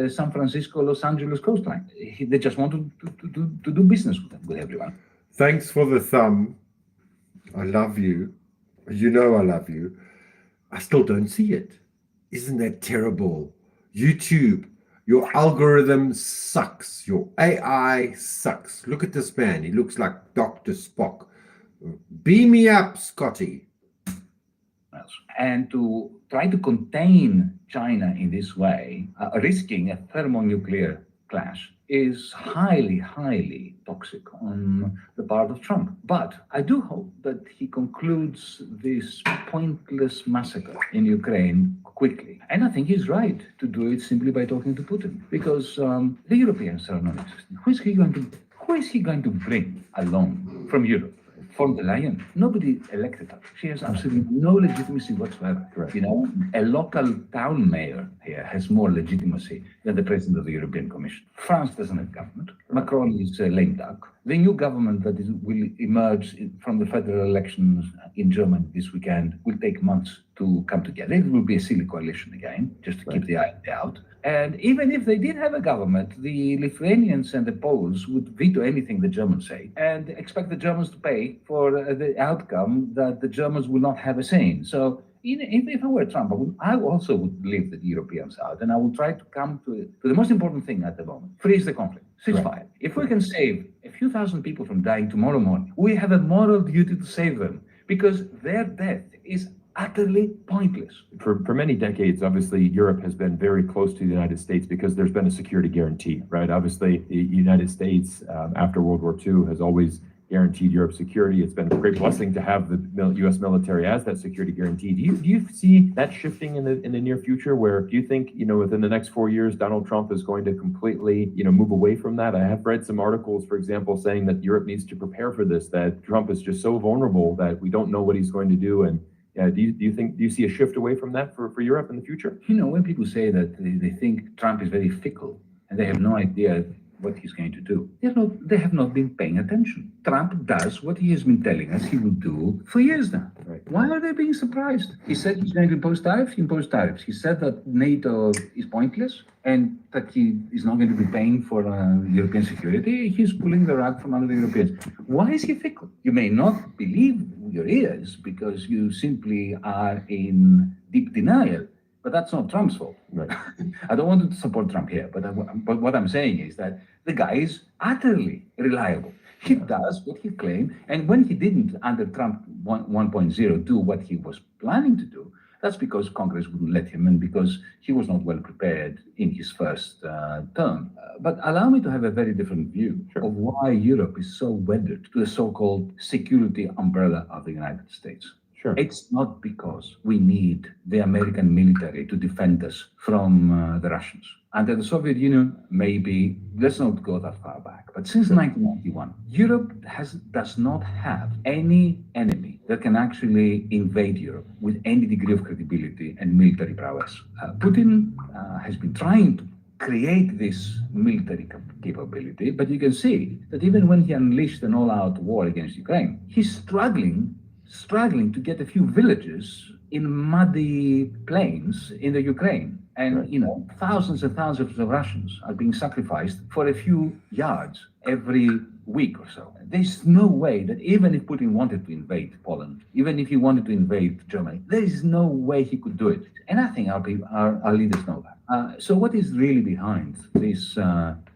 San Francisco, Los Angeles coastline. They just want to do business with everyone. Thanks for the thumb. I love you. You know I love you. I still don't see it. Isn't that terrible? YouTube, your algorithm sucks. Your AI sucks. Look at this man. He looks like Dr. Spock. Beam me up, Scotty. And to try to contain China in this way, risking a thermonuclear clash, is highly, highly toxic on the part of Trump. But I do hope that he concludes this pointless massacre in Ukraine quickly. And I think he's right to do it simply by talking to Putin, because the Europeans are not existing. Who is he going to bring along from Europe? Von der Leyen, nobody elected her. She has absolutely no legitimacy whatsoever. Correct. A local town mayor here has more legitimacy than the president of the European Commission. France doesn't have government. Macron is a lame duck. The new government that will emerge from the federal elections in Germany this weekend will take months to come together. It will be a silly coalition again, just to keep the eye out. And even if they did have a government, the Lithuanians and the Poles would veto anything the Germans say and expect the Germans to pay for the outcome that the Germans will not have a say in. So if I were Trump, I also would leave the Europeans out, and I will try to come to the most important thing at the moment: freeze the conflict, ceasefire. If we can save a few thousand people from dying tomorrow morning, we have a moral duty to save them, because their death is utterly pointless. For many decades, obviously, Europe has been very close to the United States because there's been a security guarantee, right? Obviously, the United States, after World War II, has always guaranteed Europe's security. It's been a great blessing to have the U.S. military as that security guarantee. Do you see that shifting in the near future? Where do you think, within the next 4 years, Donald Trump is going to completely, move away from that? I have read some articles, for example, saying that Europe needs to prepare for this, that Trump is just so vulnerable that we don't know what he's going to do. And do you see a shift away from that for Europe in the future? When people say that they think Trump is very fickle and they have no idea what he's going to do, they have not been paying attention. Trump does what he has been telling us he will do for years now. Right. Why are they being surprised? He said he's going to impose tariffs, he imposed tariffs. He said that NATO is pointless and that he is not going to be paying for European security. He's pulling the rug from under the Europeans. Why is he fickle? You may not believe your ears because you simply are in deep denial. But that's not Trump's fault. Right. I don't want to support Trump here, but what I'm saying is that the guy is utterly reliable. He does what he claimed. And when he didn't, under Trump 1.0, do what he was planning to do, that's because Congress wouldn't let him and because he was not well prepared in his first term. But allow me to have a very different view of why Europe is so wedded to the so-called security umbrella of the United States. Sure. It's not because we need the American military to defend us from the Russians. Under the Soviet Union, maybe, let's not go that far back. But since 1991, Europe does not have any enemy that can actually invade Europe with any degree of credibility and military prowess. Putin has been trying to create this military capability, but you can see that even when he unleashed an all-out war against Ukraine, he's struggling to get a few villages in muddy plains in the Ukraine. And, thousands and thousands of Russians are being sacrificed for a few yards every week or so. There's no way that even if Putin wanted to invade Poland, even if he wanted to invade Germany, there is no way he could do it. And I think our leaders know that. So what is really behind this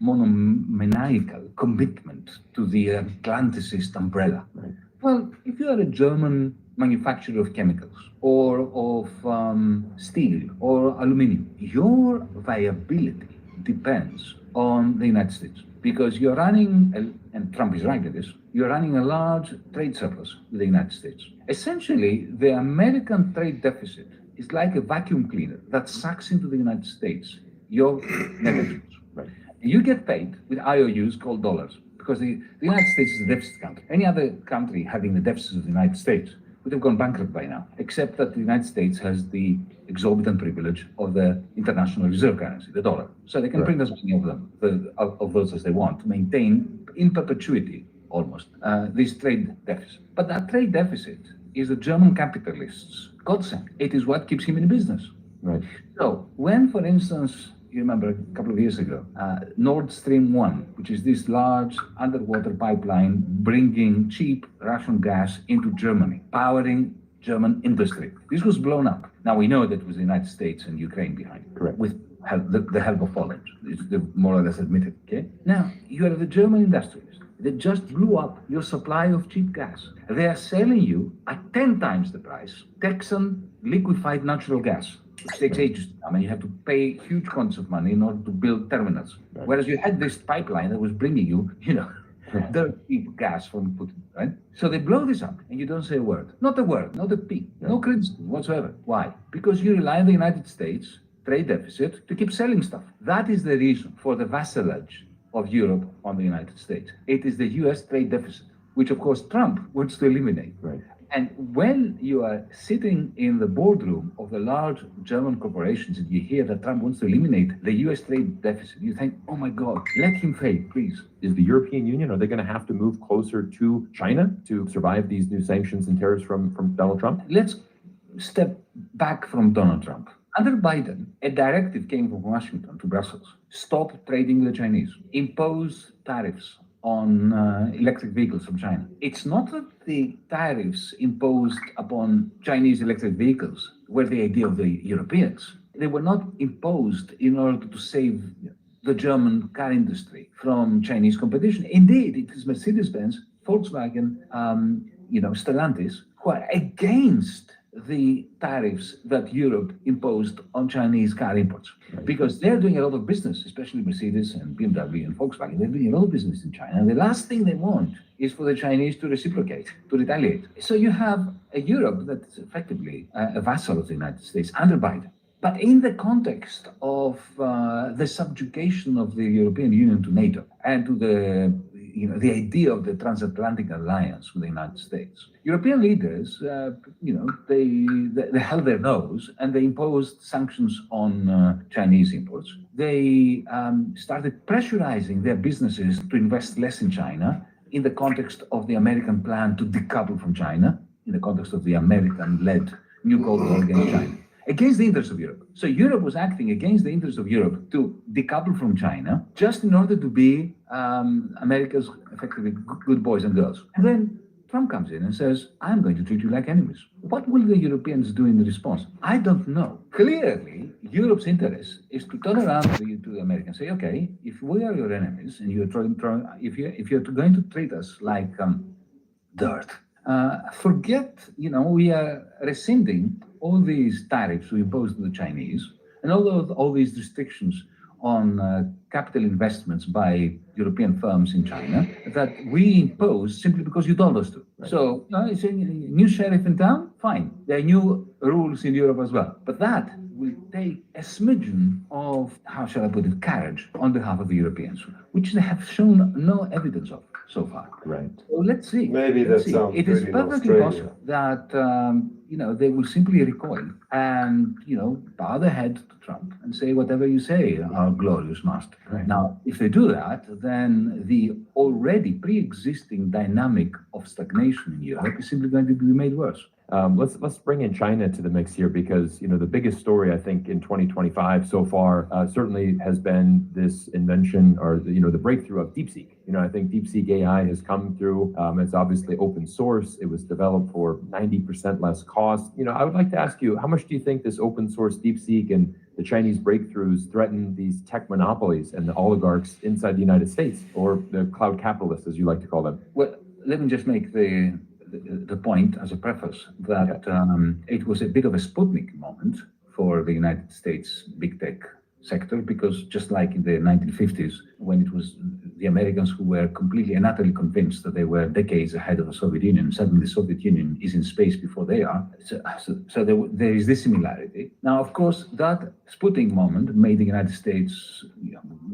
monomaniacal commitment to the Atlanticist umbrella? Right. Well, if you are a German manufacturer of chemicals or of steel or aluminum, your viability depends on the United States because you're running, and Trump is right at this, you're running a large trade surplus with the United States. Essentially, the American trade deficit is like a vacuum cleaner that sucks into the United States your net exports. Right. You get paid with IOUs called dollars because the United States is a deficit country. Any other country having the deficit of the United States would have gone bankrupt by now, except that the United States has the exorbitant privilege of the international reserve currency, the dollar. So they can print as many of them, of those as they want, to maintain in perpetuity almost this trade deficit. But that trade deficit is the German capitalists' godsend. It is what keeps him in business. Right. So when, for instance, you remember a couple of years ago, Nord Stream 1, which is this large underwater pipeline bringing cheap Russian gas into Germany, powering German industry. This was blown up. Now we know that it was the United States and Ukraine behind it. Correct. With the help of Poland. It's more or less admitted, okay? Now, you have the German industrialists that just blew up your supply of cheap gas. They are selling you at 10 times the price Texan liquefied natural gas. It takes ages to come, and you have to pay huge quantities of money in order to build terminals. Right. Whereas you had this pipeline that was bringing you, dirt cheap gas from Putin, right? So they blow this up, and you don't say a word. Not a word, not a peep, no criticism whatsoever. Why? Because you rely on the United States trade deficit to keep selling stuff. That is the reason for the vassalage of Europe on the United States. It is the US trade deficit, which of course Trump wants to eliminate. Right. And when you are sitting in the boardroom of the large German corporations and you hear that Trump wants to eliminate the US trade deficit, you think, oh my God, let him fail, please. Is the European Union, are they going to have to move closer to China to survive these new sanctions and tariffs from Donald Trump? Let's step back from Donald Trump. Under Biden, a directive came from Washington to Brussels. Stop trading with the Chinese. Impose tariffs on electric vehicles from China. It's not that the tariffs imposed upon Chinese electric vehicles were the idea of the Europeans. They were not imposed in order to save the German car industry from Chinese competition. Indeed, it is Mercedes-Benz, Volkswagen, Stellantis, who are against the tariffs that Europe imposed on Chinese car imports. Because they're doing a lot of business, especially Mercedes and BMW and Volkswagen. They're doing a lot of business in China. And the last thing they want is for the Chinese to reciprocate, to retaliate. So you have a Europe that's effectively a vassal of the United States under Biden. But in the context of the subjugation of the European Union to NATO and to the idea of the transatlantic alliance with the United States, European leaders, they held their nose and they imposed sanctions on Chinese imports. They started pressurizing their businesses to invest less in China in the context of the American plan to decouple from China, in the context of the American-led New Cold War against China, against the interests of Europe. So Europe was acting against the interests of Europe to decouple from China just in order to be America's effectively good boys and girls. And then Trump comes in and says, I'm going to treat you like enemies. What will the Europeans do in response? I don't know. Clearly, Europe's interest is to turn around to the Americans and say, okay, if we are your enemies and you're if you're going to treat us like dirt, forget, we are rescinding all these tariffs we imposed on the Chinese and all these restrictions on capital investments by European firms in China that we impose simply because you told us to. Right. So, it's a new sheriff in town, fine. There are new rules in Europe as well. But that will take a smidgen of, how shall I put it, courage on behalf of the Europeans, which they have shown no evidence of so far. Right. So let's see. Maybe that sounds It is good in perfectly Australia. possible that, they will simply recoil and, bow their head to Trump and say, whatever you say, our glorious master. Right. Now, if they do that, then the already pre-existing dynamic of stagnation in Europe is simply going to be made worse. Let's bring in China to the mix here because the biggest story I think in 2025 so far certainly has been this invention or the breakthrough of DeepSeek. I think DeepSeek AI has come through. It's obviously open source. It was developed for 90% less cost. I would like to ask you, how much do you think this open source DeepSeek and the Chinese breakthroughs threaten these tech monopolies and the oligarchs inside the United States, or the cloud capitalists, as you like to call them? Well, let me just make the point as a preface that it was a bit of a Sputnik moment for the United States big tech sector, because just like in the 1950s, when it was the Americans who were completely and utterly convinced that they were decades ahead of the Soviet Union, suddenly the Soviet Union is in space before they are. So there is this similarity. Now, of course, that Sputnik moment made the United States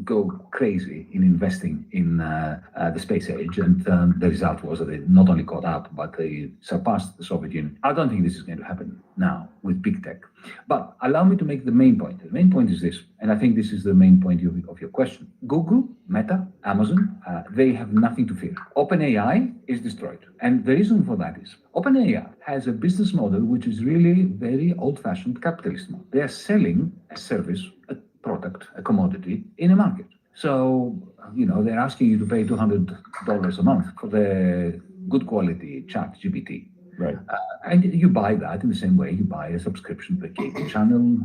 go crazy in investing in the space age, and the result was that they not only caught up, but they surpassed the Soviet Union. I don't think this is going to happen now with big tech. But allow me to make the main point. The main point is this, and I think this is the main point of your question. Google, Meta, Amazon, they have nothing to fear. OpenAI is destroyed. And the reason for that is OpenAI has a business model which is really very old-fashioned capitalist model. They are selling a service, a product, a commodity in a market. So, they're asking you to pay $200 a month for the good quality chat GPT. Right. And you buy that in the same way you buy a subscription to a cable channel,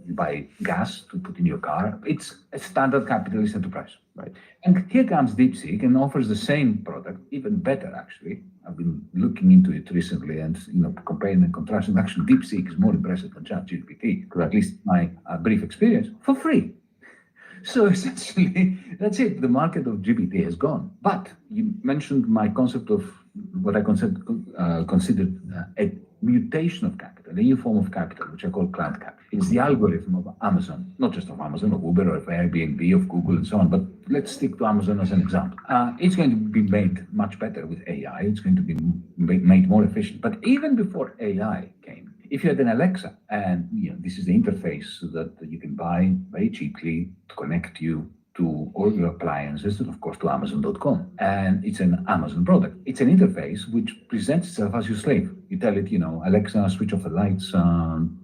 you buy gas to put in your car. It's a standard capitalist enterprise. Right. And here comes DeepSeek and offers the same product, even better actually. I've been looking into it recently and comparing and contrasting. Actually, DeepSeek is more impressive than ChatGPT, at least my brief experience, for free. So essentially, that's it. The market of GPT has gone. But you mentioned my concept of what I considered a mutation of capital, a new form of capital, which I call cloud capital. It's the algorithm of Amazon, not just of Amazon, of Uber, or of Airbnb, of Google, and so on. But let's stick to Amazon as an example. It's going to be made much better with AI. It's going to be made more efficient. But even before AI came, if you had an Alexa, and this is the interface that you can buy very cheaply to connect you to all your appliances, and of course to Amazon.com. And it's an Amazon product. It's an interface which presents itself as your slave. You tell it, Alexa, switch off the lights,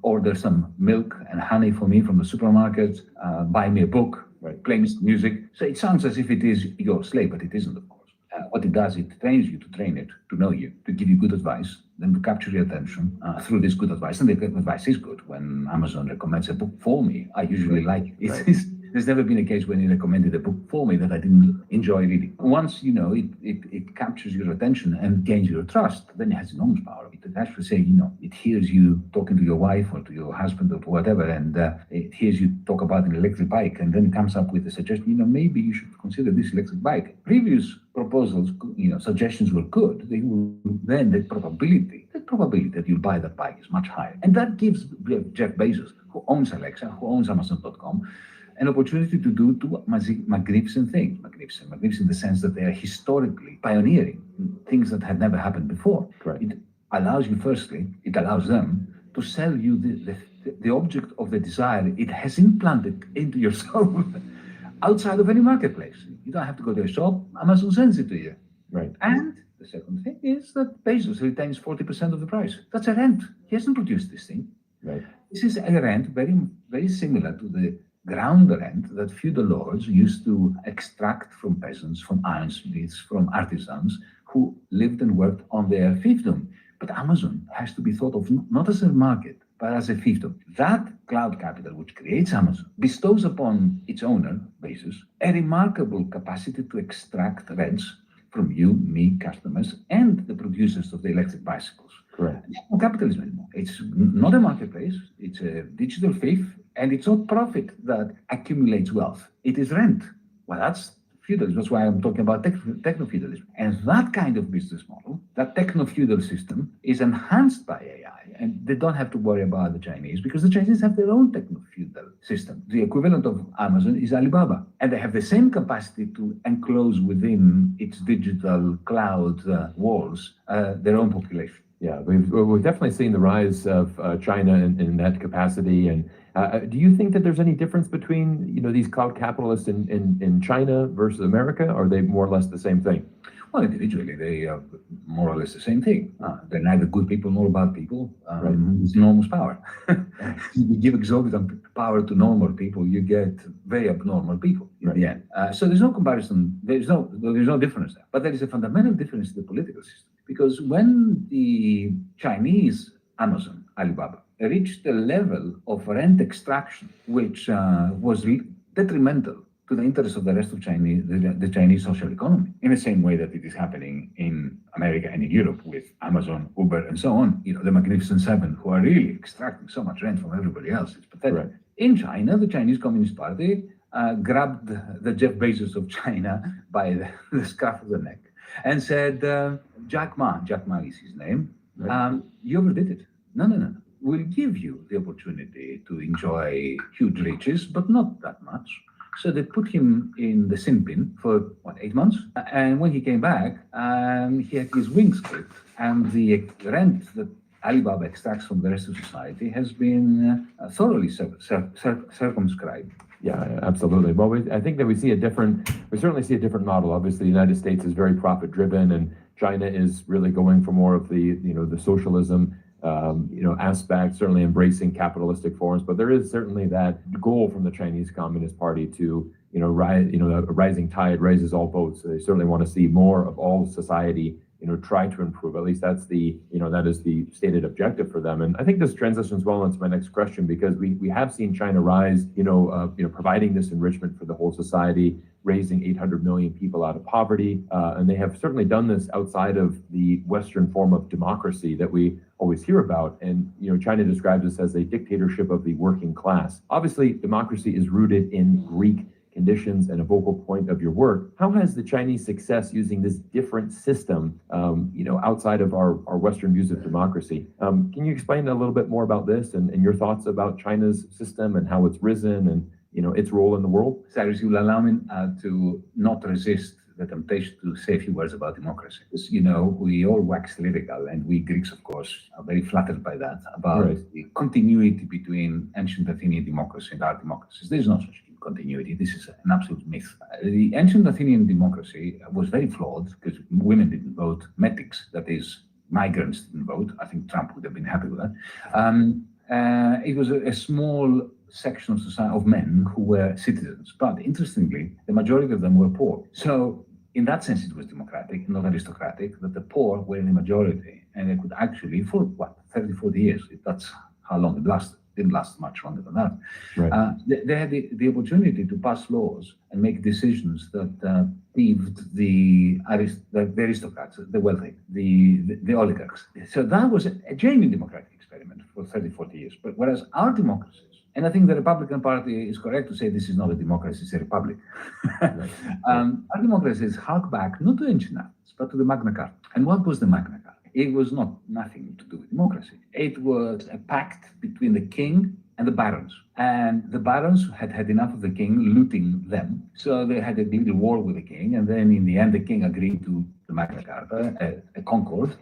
order some milk and honey for me from the supermarket, buy me a book, play me some music. So it sounds as if it is your slave, but it isn't, of course. What it does, it trains you to train it, to know you, to give you good advice, then to capture your attention through this good advice. And the good advice is good. When Amazon recommends a book for me, I usually like it. There's never been a case when he recommended a book for me that I didn't enjoy reading. Once it captures your attention and gains your trust, then it has enormous power. It actually say, it hears you talking to your wife or to your husband or whatever, and it hears you talk about an electric bike, and then it comes up with a suggestion, maybe you should consider this electric bike. Previous proposals, suggestions were good. They will then the probability that you'll buy that bike is much higher. And that gives Jeff Bezos, who owns Alexa, who owns Amazon.com, an opportunity to do two magnificent things. Magnificent in the sense that they are historically pioneering things that had never happened before. Correct. It allows you, firstly, it allows them to sell you the object of the desire it has implanted into your soul outside of any marketplace. You don't have to go to a shop. Amazon sends it to you. Right. And the second thing is that Bezos retains 40% of the price. That's a rent. He hasn't produced this thing. Right. This is a rent very, very similar to the ground rent that feudal lords used to extract from peasants, from ironsmiths, from artisans who lived and worked on their fiefdom. But Amazon has to be thought of not as a market, but as a fiefdom. That cloud capital, which creates Amazon, bestows upon its owner basis a remarkable capacity to extract rents from you, me, customers, and the producers of the electric bicycles. Correct. It's not capitalism anymore. It's not a marketplace. It's a digital fief, and it's not profit that accumulates wealth. It is rent. Well, that's feudalism. That's why I'm talking about techno-feudalism. And that kind of business model, that techno-feudal system, is enhanced by AI. And they don't have to worry about the Chinese because the Chinese have their own techno-feudal system. The equivalent of Amazon is Alibaba. And they have the same capacity to enclose within its digital cloud walls their own population. Yeah, we've definitely seen the rise of China in that capacity. And do you think that there's any difference between these cloud capitalists in China versus America? Or are they more or less the same thing? Well, individually, they are more or less the same thing. They're neither good people nor bad people with enormous power. You give exorbitant power to normal people, you get very abnormal people in the end. So there's no comparison. There's no difference there. But there is a fundamental difference in the political system. Because when the Chinese Amazon, Alibaba, reached the level of rent extraction, which was detrimental to the interests of the rest of the Chinese social economy, in the same way that it is happening in America and in Europe with Amazon, Uber, and so on. The Magnificent Seven, who are really extracting so much rent from everybody else. It's pathetic. Right. In China, the Chinese Communist Party grabbed the Jeff Bezos of China by the scruff of the neck and said, Jack Ma is his name, you overdid it. No. We'll give you the opportunity to enjoy huge riches, but not that much. So they put him in the sin bin for, 8 months? And when he came back, he had his wings clipped, and the rent that Alibaba extracts from the rest of society has been thoroughly circumscribed. Yeah, absolutely. Well, I think that we certainly see a different model. Obviously, the United States is very profit driven, and China is really going for more of the socialism aspect, certainly embracing capitalistic forms. But there is certainly that goal from the Chinese Communist Party to, a rising tide raises all boats. So they certainly want to see more of all society, try to improve. At least that's that is the stated objective for them. And I think this transitions well into my next question, because we have seen China rise, providing this enrichment for the whole society, raising 800 million people out of poverty. And they have certainly done this outside of the Western form of democracy that we always hear about. And, China describes this as a dictatorship of the working class. Obviously, democracy is rooted in Greek conditions and a vocal point of your work. How has the Chinese success using this different system, outside of our Western views of democracy? Can you explain a little bit more about this and your thoughts about China's system and how it's risen and, its role in the world? Cyrus, you'll allow me to not resist the temptation to say a few words about democracy. Because, we all wax lyrical, and we Greeks, of course, are very flattered by that, about the continuity between ancient Athenian democracy and our democracies. There is no such continuity. This is an absolute myth. The ancient Athenian democracy was very flawed because women didn't vote. Metics, that is, migrants didn't vote. I think Trump would have been happy with that. It was a small section of society of men who were citizens, but interestingly, the majority of them were poor. So in that sense, it was democratic, not aristocratic, that the poor were in the majority, and they could actually, for 30, 40 years, that's how long it lasted. Didn't last much longer than that. Right. They had the opportunity to pass laws and make decisions that peeved the aristocrats, the wealthy, the oligarchs. So that was a genuine democratic experiment for 30, 40 years. But whereas our democracies, and I think the Republican Party is correct to say this is not a democracy, it's a republic. Our democracies hark back not to ancient Athens, but to the Magna Carta. And what was the Magna Carta? It was nothing to do with democracy. It was a pact between the king and the barons. And the barons had had enough of the king looting them. So they had a little war with the king. And then in the end, the king agreed to the Magna Carta, a concord,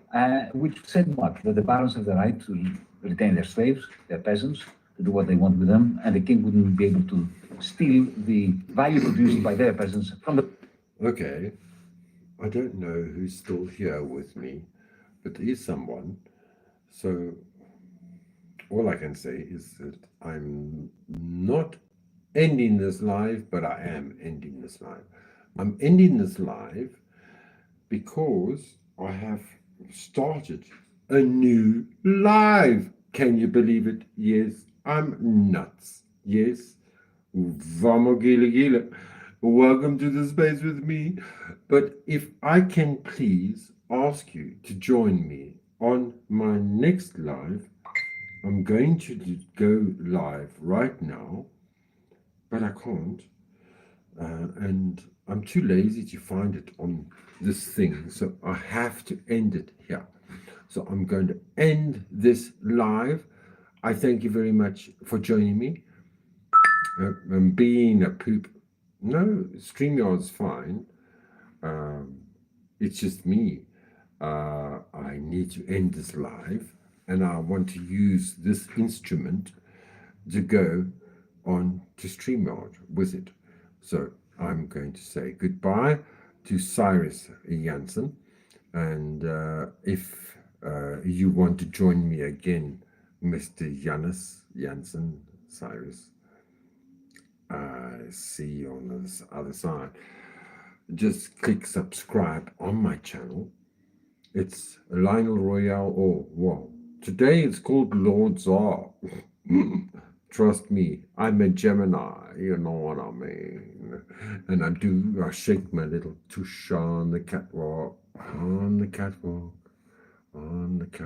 which said what? That the barons have the right to retain their slaves, their peasants, to do what they want with them. And the king wouldn't be able to steal the value produced by their peasants from the... Okay. I don't know who's still here with me, but there is someone. So all I can say is that I'm not ending this live, but I am ending this live. I'm ending this live because I have started a new live. Can you believe it? Yes, I'm nuts. Yes. Vamos gila gila. Welcome to the space with me. But if I can please ask you to join me on my next live, I'm going to go live right now, but I can't. And I'm too lazy to find it on this thing, so I have to end it here. So I'm going to end this live. I thank you very much for joining me. And being a poop. No, StreamYard's fine. It's just me. I need to end this live, and I want to use this instrument to go on to StreamYard with it. So I'm going to say goodbye to Cyrus Jansen. And if you want to join me again, Mr. Jansen, Cyrus, I see you on this other side. Just click subscribe on my channel. It's Lionel Royale. Oh, wow. Today it's called Lord Czar. Trust me, I'm a Gemini, you know what I mean. And I shake my little tush on the catwalk, on the catwalk, on the catwalk.